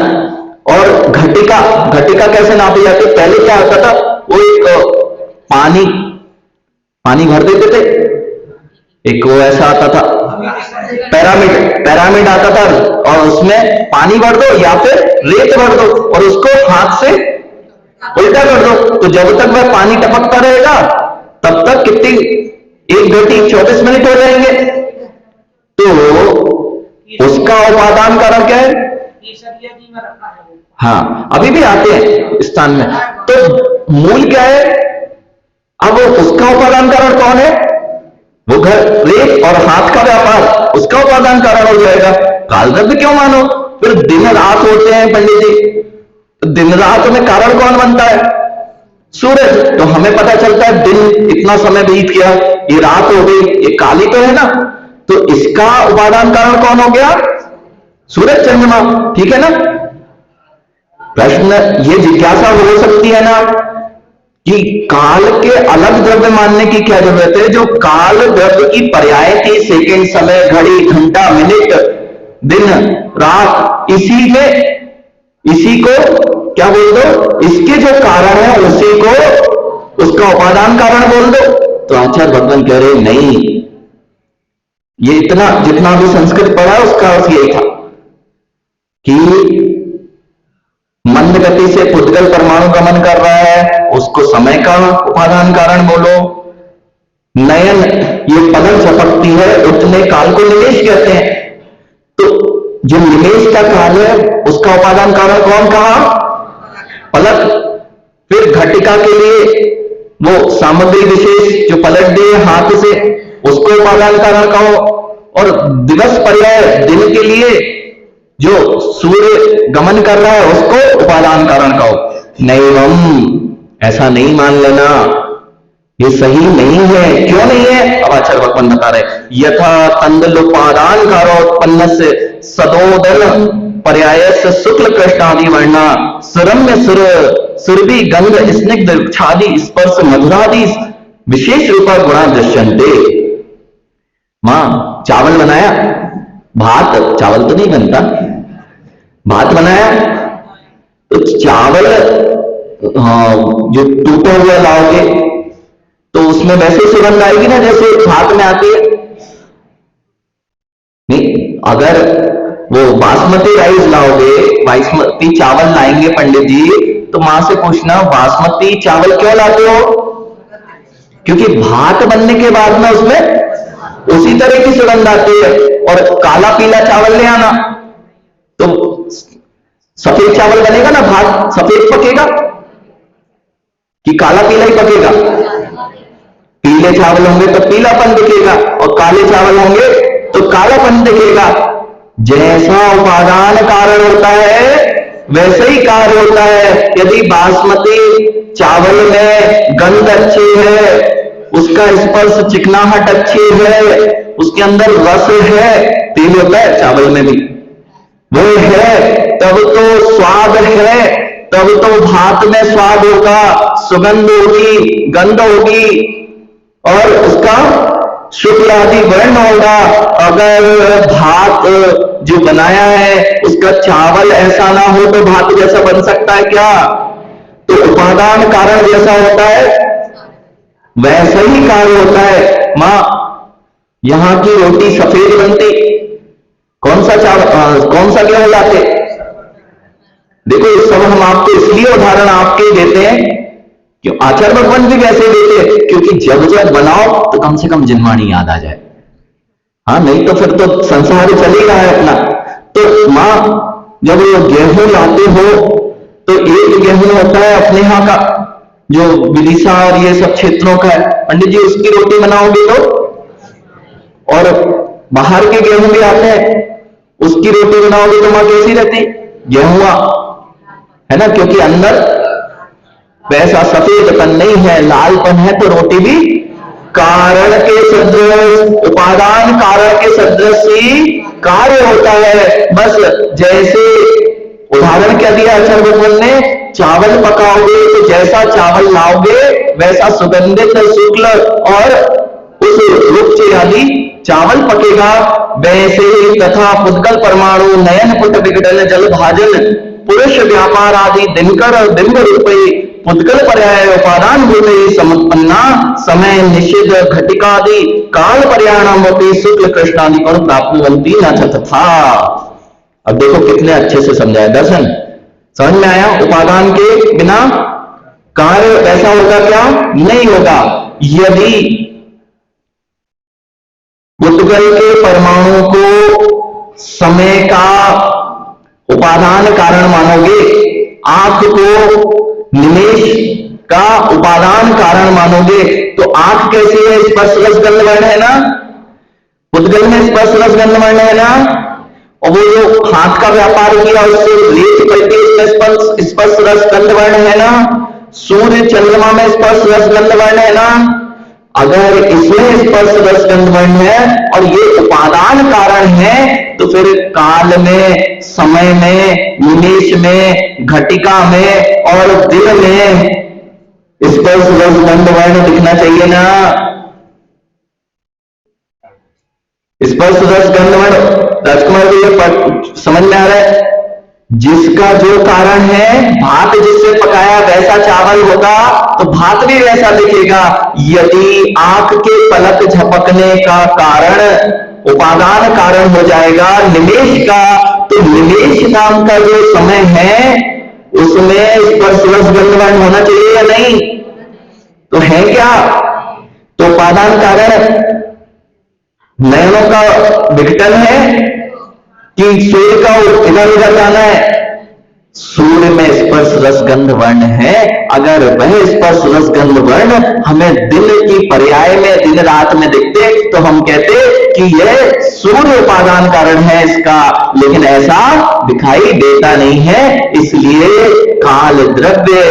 और घटिका, घटिका कैसे नापी जाती? पहले क्या होता था? वो एक पानी भर देते थे, एक वो ऐसा आता था पैरामिड आता था, और उसमें पानी भर दो या फिर रेत भर दो और उसको हाथ से उल्टा कर दो, तो जब तक वह पानी टपकता रहेगा तब तक कितनी 1 घंटी 24 मिनट हो जाएंगे। तो उसका उपादान कारण क्या है? हाँ, अभी भी आते हैं स्थान में। तो मूल क्या है? अब उसका उपादान कारण कौन है? वो घर रेत और हाथ का व्यापार उसका उपादान कारण हो जाएगा। काल द्रव्य क्यों मानो? फिर दिन रात होते हैं पंडित जी, तो दिन रात में कारण कौन बनता है? सूरज। तो हमें पता चलता है दिन इतना समय बीत गया, ये रात हो गई, ये काली तो है ना। तो इसका उपादान कारण कौन हो गया? सूरज चंद्रमा। ठीक है ना। प्रश्न ये जिज्ञासा हो सकती है ना कि काल के अलग द्रव्य मानने की क्या जरूरत है? जो काल द्रव्य की पर्याय थी, सेकंड, समय, घड़ी, घंटा, मिनट, दिन, रात, इसी को क्या बोल दो? इसके जो कारण है उसी को उसका उपादान कारण बोल दो। तो आचार्य भगवान कह रहे नहीं, ये इतना जितना भी संस्कृत पढ़ा उसका अर्थ यही था कि मंद गति से पुद्गल परमाणु गमन कर रहा है उसको समय का उपादान कारण बोलो। नयन ये पलक झपकती है उतने काल को निमेष कहते हैं। तो जो निमेष का काल है उसका उपादान कारण कौन कहा? पलक। फिर घटिका के लिए वो सामग्री विशेष जो पलट दिए हाथ से उसको उपादान कारण कहो। और दिवस पर्याय दिन के लिए जो सूर्य गमन कर रहा है उसको उपादान कारण कहो। नहीं, हम ऐसा नहीं मान लेना, ये सही नहीं है। क्यों नहीं है? अब आचार्य भगवान बता रहे, यथा तंदलोपादान कारोत्पन्न से सदोदन पर्याय से शुक्ल कृष्ण आदि वर्णा सुरम्य सुरभि गंध स्निग्ध क्षादि स्पर्श मधुरादि विशेष रूपा गुणा दृश्यन्ते। मां चावल बनाया, भात, चावल तो नहीं बनता, भात बनाया तो चावल जो टूटा हुआ लाओगे तो उसमें वैसे सुगंध आएगी ना जैसे भात में आती है? नहीं। अगर वो बासमती राइस लाओगे, बासमती चावल लाएंगे पंडित जी, तो मां से पूछना बासमती चावल क्यों लाते हो? क्योंकि भात बनने के बाद में उसमें उसी तरह की सुगंध आती है। और काला पीला चावल ले आना तो सफेद चावल बनेगा ना, भात सफेद पकेगा कि काला पीला ही पकेगा? पीले चावल होंगे तो पीलापन दिखेगा और काले चावल होंगे तो कालापन दिखेगा। जैसा उपादान कारण होता है वैसे ही कार्य होता है। यदि बासमती चावल में गंध अच्छी है, उसका स्पर्श चिकनाहट अच्छी है, उसके अंदर रस है, तेल होता है चावल में भी, वो है, तब तो स्वाद है, तब तो भात में स्वाद होगा, सुगंध होगी, गंध होगी और उसका शुक्ल आदि वर्ण होगा। अगर भात जो बनाया है उसका चावल ऐसा ना हो तो भात जैसा बन सकता है क्या? तो उपादान कारण जैसा होता है वैसा ही कार्य होता है। मां यहां की रोटी सफेद बनती, कौन सा चावल कौन सा गेहूं लाते? देखो, इस सब हम आपको इसलिए उदाहरण आपके देते हैं क्यों आचार्य भगवान भी वैसे देते, क्योंकि जब जब बनाओ तो कम से कम जिनवाणी याद आ जाए। हाँ, नहीं तो फिर तो संसार चल ही रहा है अपना। तो मां जब गेहूं लाते हो तो एक गेहूं होता है अपने यहाँ का, जो विदिशा और ये सब क्षेत्रों का है, पंडित जी उसकी रोटी बनाओगे तो, और बाहर के गेहूं भी आते हैं, उसकी रोटी बनाओगे तो मां कैसी रहती? गेहुआ, है ना, क्योंकि अंदर वैसा सफेदपन नहीं है, लालपन है, तो रोटी भी कारण के सदृश, उपादान कारण के सदृश ही कार्य होता है। बस जैसे उदाहरण क्या दिया आचार्य भगवान ने, चावल पकाओगे तो जैसा चावल लाओगे वैसा सुगंधित शुक्ल और उस रुच आदि चावल पकेगा, वैसे ही तथा पुद्गल परमाणु नयन पुट विघटन जल भाजन पुरुष व्यापार आदि दिनकर बिंब रूपी पुद्गल पर्याय उपादान भूते समुत्पन्ना समय निषिद्ध घटिकादि काल पर्याणामपि शुक्ल कृष्णादि पर प्राप्नुवन्ति न तथा। अब देखो कितने अच्छे से समझाया, दर्शन समझ में आया? उपादान के बिना कार्य ऐसा होगा क्या? नहीं होगा। यदि पुद्गल के परमाणु को समय का उपादान कारण मानोगे, आंख को निमेश का उपादान कारण मानोगे, तो आंख कैसी है? स्पर्श रस गंध वर्ण है ना, पुद्गल में स्पर्श रस गंध वर्ण है ना, और वो जो हाथ का व्यापार किया उससे रेत पलटी, उसमें स्पर्श रस गंध वर्ण है ना, सूर्य चंद्रमा में स्पर्श रस गंध वर्ण है ना। अगर इसमें स्पर्श रस गंध वर्ण है और ये उपादान कारण है, तो फिर काल में, समय में, निमेश में, घटिका में और दिन में स्पर्श रस गंध वर्ण दिखना चाहिए ना। स्पर्श रस गंध वर्ण राजकुमार को ये समझ में आ रहा है? जिसका जो कारण है, भात जिससे पकाया वैसा चावल होगा तो भात भी वैसा दिखेगा। यदि आंख के पलक झपकने का कारण उपादान कारण हो जाएगा निमेश का, तो निमेश नाम का जो समय है उसमें स्पर्श रस गंध वर्ण होना चाहिए या नहीं? तो है क्या? तो उपादान कारण नयनों का विघटन है कि सूर्य का इधर उधर जाना है? सूर्य में स्पर्श रस गंध वर्ण है। अगर वह स्पर्श रस गंध वर्ण हमें दिन की पर्याय में, दिन रात में दिखते तो हम कहते कि यह सूर्य उपादान कारण है इसका, लेकिन ऐसा दिखाई देता नहीं है। इसलिए काल द्रव्य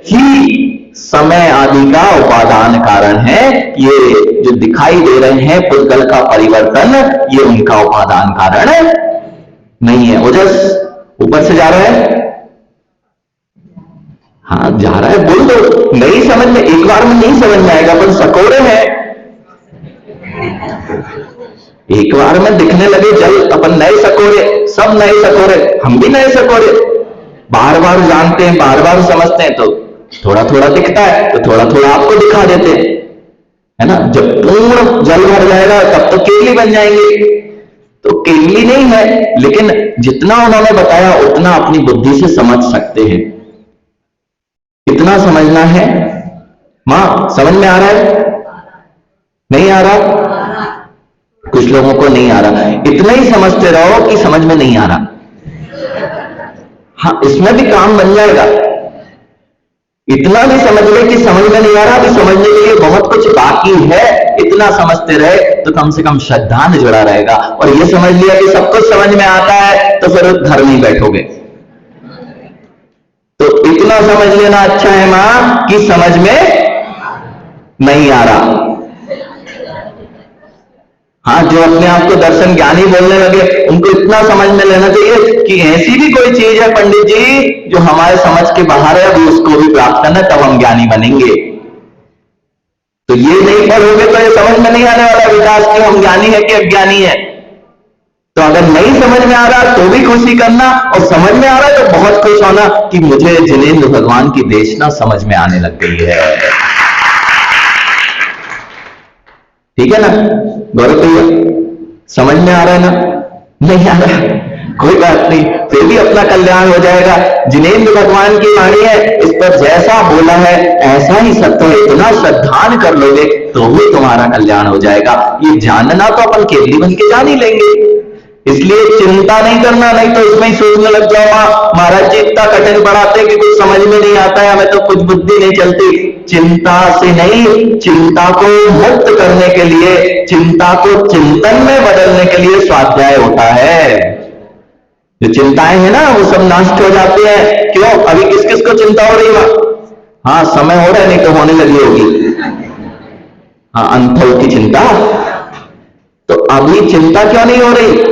ही समय आदि का उपादान कारण है। ये जो दिखाई दे रहे हैं पुद्गल का परिवर्तन, ये उनका उपादान कारण नहीं है। ओजस ऊपर से जा रहा है, हाँ जा रहा है, बोल दो। नहीं समझ में, एक बार में नहीं समझ में आएगा, पर सकोरे हैं, एक बार में दिखने लगे जल, अपन नए सकोरे, सब नए सकोरे, हम भी नए सकोरे, बार बार जानते हैं, बार बार समझते हैं, तो थोड़ा थोड़ा दिखता है, तो थोड़ा थोड़ा आपको दिखा देते हैं, है ना। जब पूर्ण जल भर जाएगा तब तो केली बन जाएंगे। तो केली नहीं है, लेकिन जितना उन्होंने बताया उतना अपनी बुद्धि से समझ सकते हैं। कितना समझना है? मां समझ में आ रहा है? नहीं आ रहा? कुछ लोगों को नहीं आ रहा। इतना ही समझते रहो कि समझ में नहीं आ रहा। हाँ, इसमें भी काम बन जाएगा। इतना भी समझ ले कि समझ में नहीं आ रहा, अभी समझने के लिए बहुत कुछ बाकी है। इतना समझते रहे तो कम से कम श्रद्धा में जुड़ा रहेगा। और ये समझ लिया कि सब कुछ समझ में आता है तो फिर घर नहीं बैठोगे। तो इतना समझ लेना अच्छा है मां कि समझ में नहीं आ रहा। हाँ, जो अपने आप को दर्शन ज्ञानी बोलने लगे उनको इतना समझ में लेना चाहिए कि ऐसी भी कोई चीज है पंडित जी जो हमारे समझ के बाहर है, अभी उसको भी प्राप्त करना, तब हम ज्ञानी बनेंगे। तो ये नहीं पढ़ोगे तो ये समझ में नहीं आने वाला विकास कि हम ज्ञानी है कि अज्ञानी है। तो अगर नहीं समझ में आ रहा तो भी खुशी करना, और समझ में आ रहा है तो बहुत खुश होना कि मुझे जिनेंद्र भगवान की देशना समझ में आने लग गई है। ठीक है ना गौरव भैया? समझ में आ रहा है ना? नहीं आ रहा? कोई बात नहीं, फिर भी अपना कल्याण हो जाएगा। जिनेंद्र भगवान की वाणी है, इस पर जैसा बोला है ऐसा ही सत्य है, इतना श्रद्धान कर लोगे तो भी तुम्हारा कल्याण हो जाएगा। ये जानना तो अपन केवली बन के जान ही लेंगे, इसलिए चिंता नहीं करना, नहीं तो इसमें ही सोचने लग जाओ महाराज जी इतना कठिन पढ़ाते कि कुछ समझ में नहीं आता है, हमें तो कुछ बुद्धि नहीं चलती। चिंता से नहीं, चिंता को मुक्त करने के लिए, चिंता को चिंतन में बदलने के लिए स्वाध्याय होता है। जो चिंताएं हैं ना वो सब नष्ट हो जाती हैं। क्यों? अभी किस किस को चिंता हो रही है? हाँ, समय हो रहा है, नहीं तो होने लगी होगी। हाँ, अनफल की चिंता। तो अभी चिंता क्यों नहीं हो रही?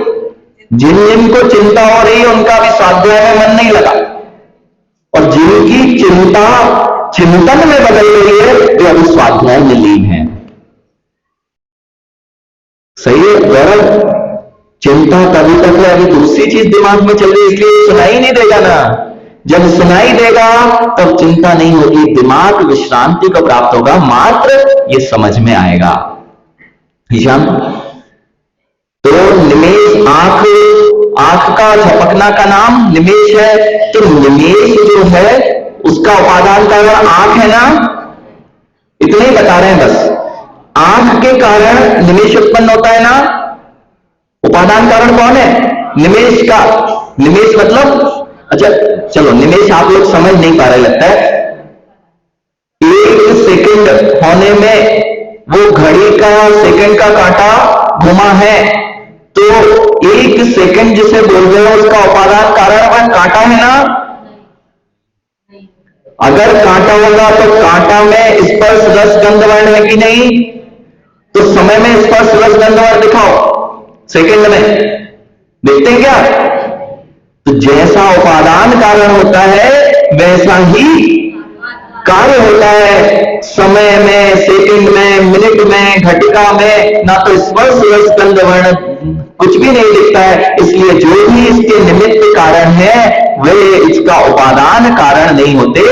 जिन जिनको चिंता हो रही है उनका भी स्वाध्याय में मन नहीं लगा, और जिनकी चिंता चिंतन में बदल रही है वे अभी स्वाध्याय में लीन है। सही है गौरव? चिंता तभी तक है, अभी दूसरी चीज दिमाग में चल रही है, इसलिए सुनाई नहीं देगा ना। जब सुनाई देगा तब चिंता नहीं होगी, दिमाग विश्रांति को प्राप्त होगा, मात्र ये समझ में आएगा। ईशान, तो निमेष, आंख का झपकना का नाम निमेष है। तो निमेष जो है उसका उपादान कारण आंख है ना, इतना ही बता रहे हैं बस। आंख के कारण निमेष उत्पन्न होता है ना, उपादान कारण कौन है? निमेष का। निमेष मतलब, अच्छा चलो निमेष आप लोग समझ नहीं पा रहे लगता है। 1 सेकंड होने में वो घड़ी का सेकंड का कांटा घुमा है, तो 1 सेकंड जिसे बोल रहे हो उसका उपादान कारण वह कांटा है ना। अगर कांटा होगा तो कांटा में स्पर्श रस गंध वर्ण है कि नहीं? तो समय में स्पर्श रस गंध वर्ण दिखाओ, सेकंड में देखते हैं क्या? तो जैसा उपादान कारण होता है वैसा ही कार्य होता है। समय में, सेकंड में, मिनट में, घटिका में ना तो स्पर्श रस गंध वर्ण कुछ भी नहीं दिखता है। इसलिए जो भी इसके निमित्त कारण है वे इसका उपादान कारण नहीं होते।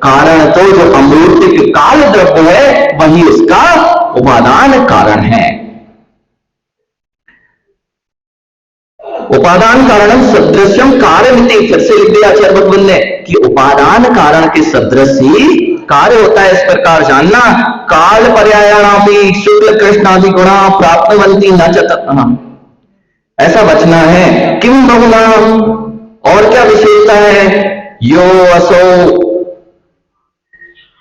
कारण तो जो अमूर्तिक काल द्रव्य है वही उसका उपादान कारण है। उपादान कारणम सदृश्यम कार्यमिति, फिर से लिख दिया आचार्य भगवान ने कि उपादान कारण के सदृश ही कार्य होता है। इस प्रकार जानना, काल पर्यायाणापि शुक्ल कृष्ण आदि गुणा प्राप्तवंती न च, ऐसा बचना है। किम बहुना, और क्या विशेषता है? यो असो,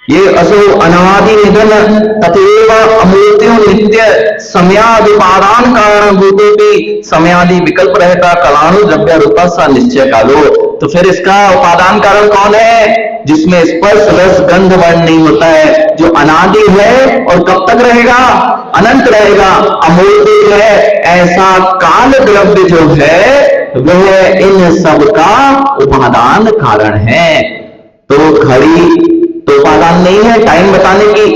ये असो अनादि निधन तथैव अमूर्त्यो नित्य समयादिपादान कारण भूतोपि समयादि विकल्प रहता कलाणु द्रव्य रूपा सा निश्चय कालो। तो फिर इसका उपादान कारण कौन है? जिसमें स्पर्श रस गंध वर्ण नहीं होता है, जो अनादि है और कब तक रहेगा? अनंत रहेगा, अमूर्त है। ऐसा काल द्रव्य जो है वह इन सब का उपादान कारण है। तो घड़ी तो उपादान नहीं है टाइम बताने की,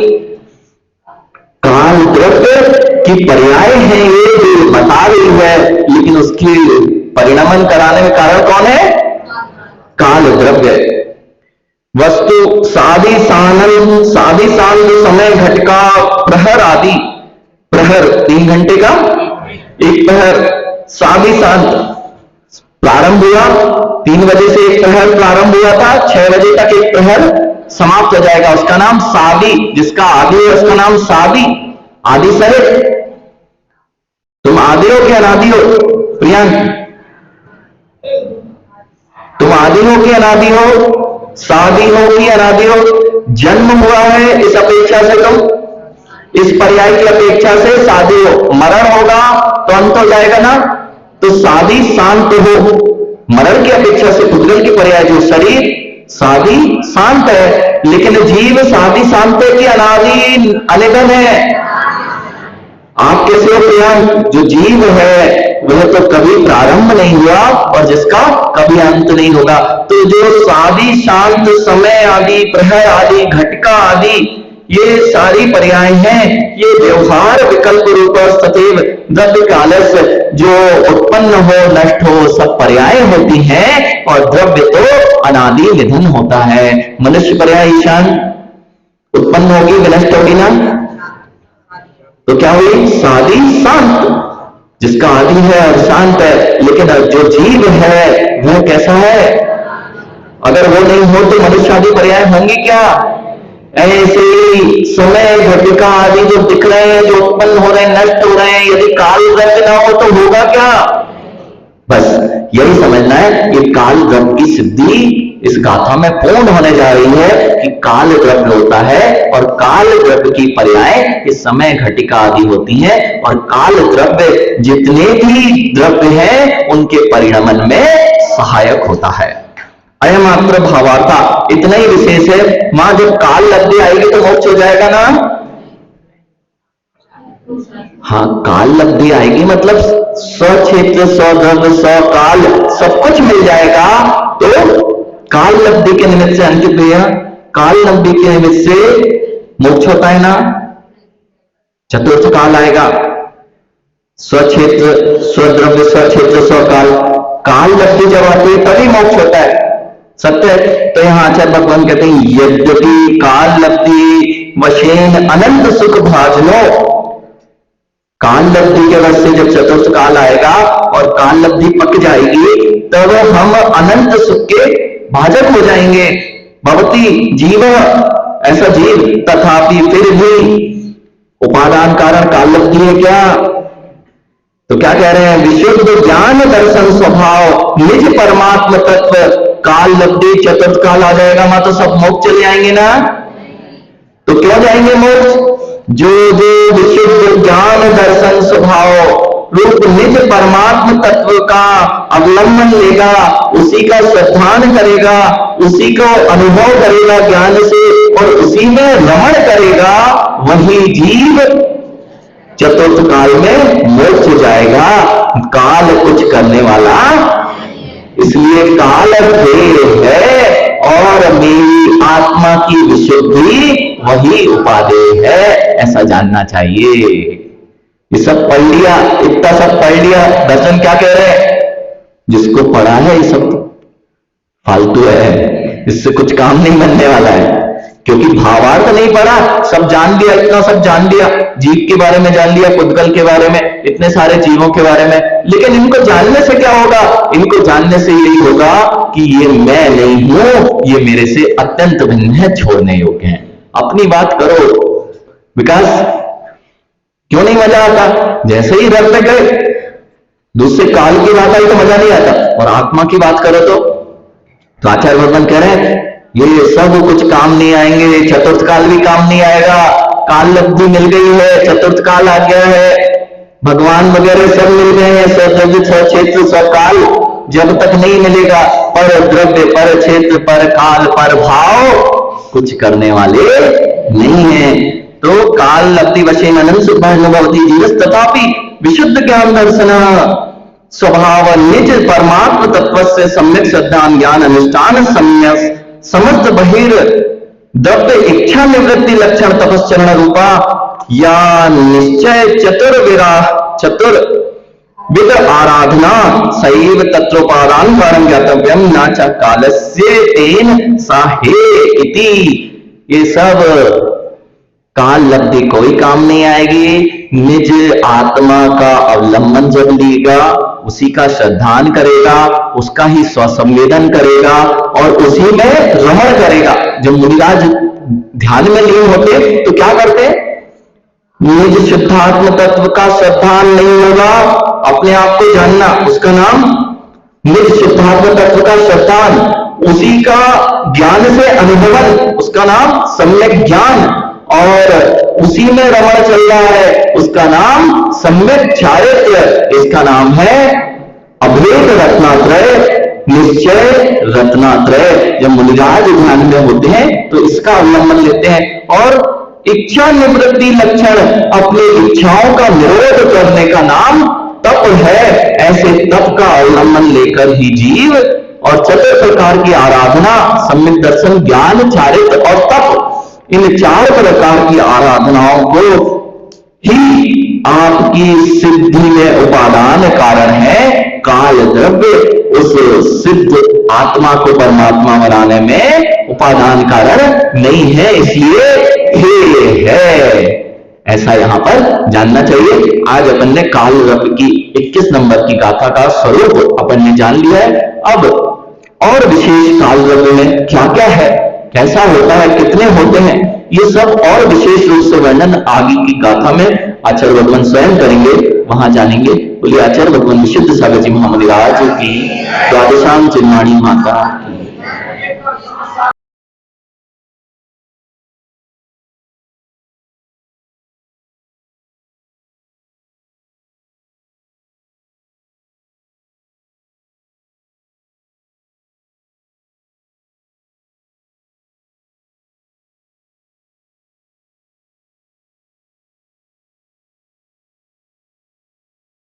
काल द्रव्य की पर्याय है ये जो बता रही है, लेकिन उसकी परिणमन कराने में कारण कौन है? काल द्रव्य। वस्तु सादी सानन, सादी सान समय घटका प्रहर आदि, प्रहर 3 घंटे का एक प्रहर, सादी सान प्रारंभ हुआ 3 बजे से एक प्रहर प्रारंभ हुआ था, 6 बजे तक एक प्रहर समाप्त हो जाएगा, उसका नाम सादी। जिसका आदि है उसका नाम सादी, आदि सहित। तुम आदि हो कि अनादि हो प्रियांक? तुम आदि हो कि अनादि हो? सादी हो कि अनादि हो? जन्म हुआ है इस अपेक्षा से, तुम इस पर्याय की अपेक्षा से सादी हो। मरण होगा तो अंत हो जाएगा ना, तो सादी शांत हो। मरण की अपेक्षा से पुद्गल की पर्याय जो शरीर सादी शांत है, लेकिन जीव सादी शांत है कि अनादि अनिधन है? आप कैसे हो प्रियांक? जो जीव है वह तो कभी प्रारंभ नहीं हुआ और जिसका कभी अंत नहीं होगा। तो जो सादी शांत समय आदि प्रहर आदि घटका आदि ये सारी पर्याय हैं, ये व्यवहार विकल्प रूप सदैव द्रव्य कालस जो उत्पन्न हो नष्ट हो सब पर्याय होती हैं, और द्रव्य तो अनादि निधन होता है। मनुष्य पर्याय ईशान उत्पन्न होगी विनष्ट होगी ना, तो क्या हुई? सादी शांत। जिसका आदि है और शांत है। लेकिन जो जीव है वो कैसा है? अगर वो नहीं हो तो मनुष्य आदि पर्याय होंगे क्या? ऐसे ही समय घटिका आदि जो दिख रहे हैं, जो उत्पन्न हो रहे हैं, नष्ट हो रहे हैं, यदि काल द्रव्य ना हो तो होगा क्या? बस यही समझना है कि काल द्रव्य की सिद्धि इस गाथा में पूर्ण होने जा रही है कि काल द्रव्य होता है और काल द्रव्य की पर्याय इस समय घटिका आदि होती है। और काल द्रव्य जितने भी द्रव्य हैं उनके परिणमन में सहायक होता है। अयमात्र भावार्था इतना ही विशेष है। मां जब काल लब्धि आएगी तो मोक्ष हो जाएगा ना? हाँ, काल लब्धि आएगी मतलब स्वक्षेत्र, स्वद्रव्य, स्वकाल सब कुछ मिल जाएगा। तो काल लब्धि के निमित्त से अंकित भैया, काल लब्धि के निमित्त से मोक्ष होता है ना? चतुर्थ काल आएगा, स्वक्षेत्र, स्वद्रव्य, स्वक्षेत्र, स्वकाल। काल लब्धि जब आती है तभी मोक्ष होता है। सत्य है। तो यहां आचार्य भगवान कहते हैं यद्यपि काल लब्धि वशेन अनंत सुख भाजनो, काल लब्धि के वश से जब चतुर्थ काल आएगा और काल लब्धि पक जाएगी तब हम अनंत सुख के भाजक हो जाएंगे। भवती जीव, ऐसा जीव, तथापि फिर भी उपादान कारण काल लब्धि है क्या? तो क्या कह रहे हैं? विशुद्ध ज्ञान दर्शन स्वभाव निज परमात्म तत्व काल लब्धि चतुर्थ काल आ जाएगा मां तो सब मोक्ष चले आएंगे ना? तो क्यों जाएंगे मोक्ष? जो जो विशुद्ध ज्ञान दर्शन स्वभाव रूप निज परमात्म तत्व का अवलंबन लेगा, उसी का श्रद्धान करेगा, उसी को अनुभव करेगा ज्ञान से और उसी में रमण करेगा, वही जीव चतुर्थ काल में मोक्ष जाएगा। काल कुछ करने वाला, इसलिए काल ध्येय है और मेरी आत्मा की विशुद्धि वही उपादेय है, ऐसा जानना चाहिए। ये सब पढ़ लिया, इतना सब पढ़ लिया, दर्शन क्या कह रहे हैं? जिसको पढ़ा है ये सब फालतू है, इससे कुछ काम नहीं बनने वाला है। क्योंकि भावार्थ नहीं पढ़ा, सब जान लिया, इतना सब जान लिया, जीव के बारे में जान लिया, पुद्गल के बारे में, इतने सारे जीवों के बारे में, लेकिन इनको जानने से क्या होगा? इनको जानने से यही होगा कि ये मैं नहीं हूं, ये मेरे से अत्यंत भिन्न है, छोड़ने योग्य है। अपनी बात करो। विकास क्यों नहीं मजा आता? जैसे ही रथ में गए, दूसरे काल की बात आई तो मजा नहीं आता, और आत्मा की बात करो तो आचार्य भगवान कह रहे हैं ये सब कुछ काम नहीं आएंगे, चतुर्थ काल भी काम नहीं आएगा। काल लब्धि मिल गई है, चतुर्थ काल आ गया है, भगवान वगैरह सब मिल गए हैं, स्वद्रव्य, स्वक्षेत्र, स्वकाल। जब तक नहीं मिलेगा पर द्रव्य, पर क्षेत्र, पर काल, पर भाव, कुछ करने वाले नहीं है। तो काल लब्धि वशेन अनंत सुख भवति जीवस् तथापि विशुद्ध ज्ञान दर्शन स्वभाव निज परमात्म तत्व से सम्यक श्रद्धा ज्ञान अनुष्ठान सम्यक समस्त बहिर द्रव्य इच्छा निवृत्ति लक्षण तपश्चरण रूपा या निश्चय चतुर्विद आराधना सैव तत्रोपादान कारण ज्ञातव्यम न च कालस्य तेन साहे इति। ये सब काल लब्धि कोई काम नहीं आएगी। निज आत्मा का अवलंबन जब लेगा, उसी का श्रद्धान करेगा, उसका ही स्वसंवेदन करेगा और उसी में रमण करेगा। जब मुनिराज ध्यान में लीन होते तो क्या करते? निज शुद्धात्म तत्व का श्रद्धान नहीं होगा, अपने आप को जानना, उसका नाम निज शुद्धात्म तत्व का श्रद्धान, उसी का ज्ञान से अनुभवन, उसका नाम सम्यक ज्ञान, और उसी में रमण चल रहा है, उसका नाम सम्यक चारित्र्य, इसका नाम है अभेद रत्नात्रय, निश्चय रत्नात्रय। जब मुनिराज ध्यान में होते हैं तो इसका अवलंबन लेते हैं। और इच्छा निवृत्ति लक्षण, अपनी इच्छाओं का निरोध करने का नाम तप है। ऐसे तप का अवलंबन लेकर ही जीव और चतुर्थ प्रकार की आराधना, सम्यक दर्शन, ज्ञान, चारित्र्य और तप, इन चार प्रकार की आराधनाओं को ही आपकी सिद्धि में उपादान कारण है। काल द्रव्य उस सिद्ध आत्मा को परमात्मा बनाने में उपादान कारण नहीं है, इसलिए हे है। ऐसा यहाँ पर जानना चाहिए। आज अपन ने काल रप की 21 नंबर की गाथा का स्वरूप अपन ने जान लिया है। अब और विशेष काल रप में क्या क्या है, कैसा होता है, कितने होते हैं, ये सब और विशेष रूप से वर्णन आगे की गाथा में आचार्य भगवान स्वयं करेंगे, वहां जानेंगे। बोलिए आचार्य भगवान विशुद्ध सागर जी महामंदिराज की द्वादशांग चिन्माणी माता।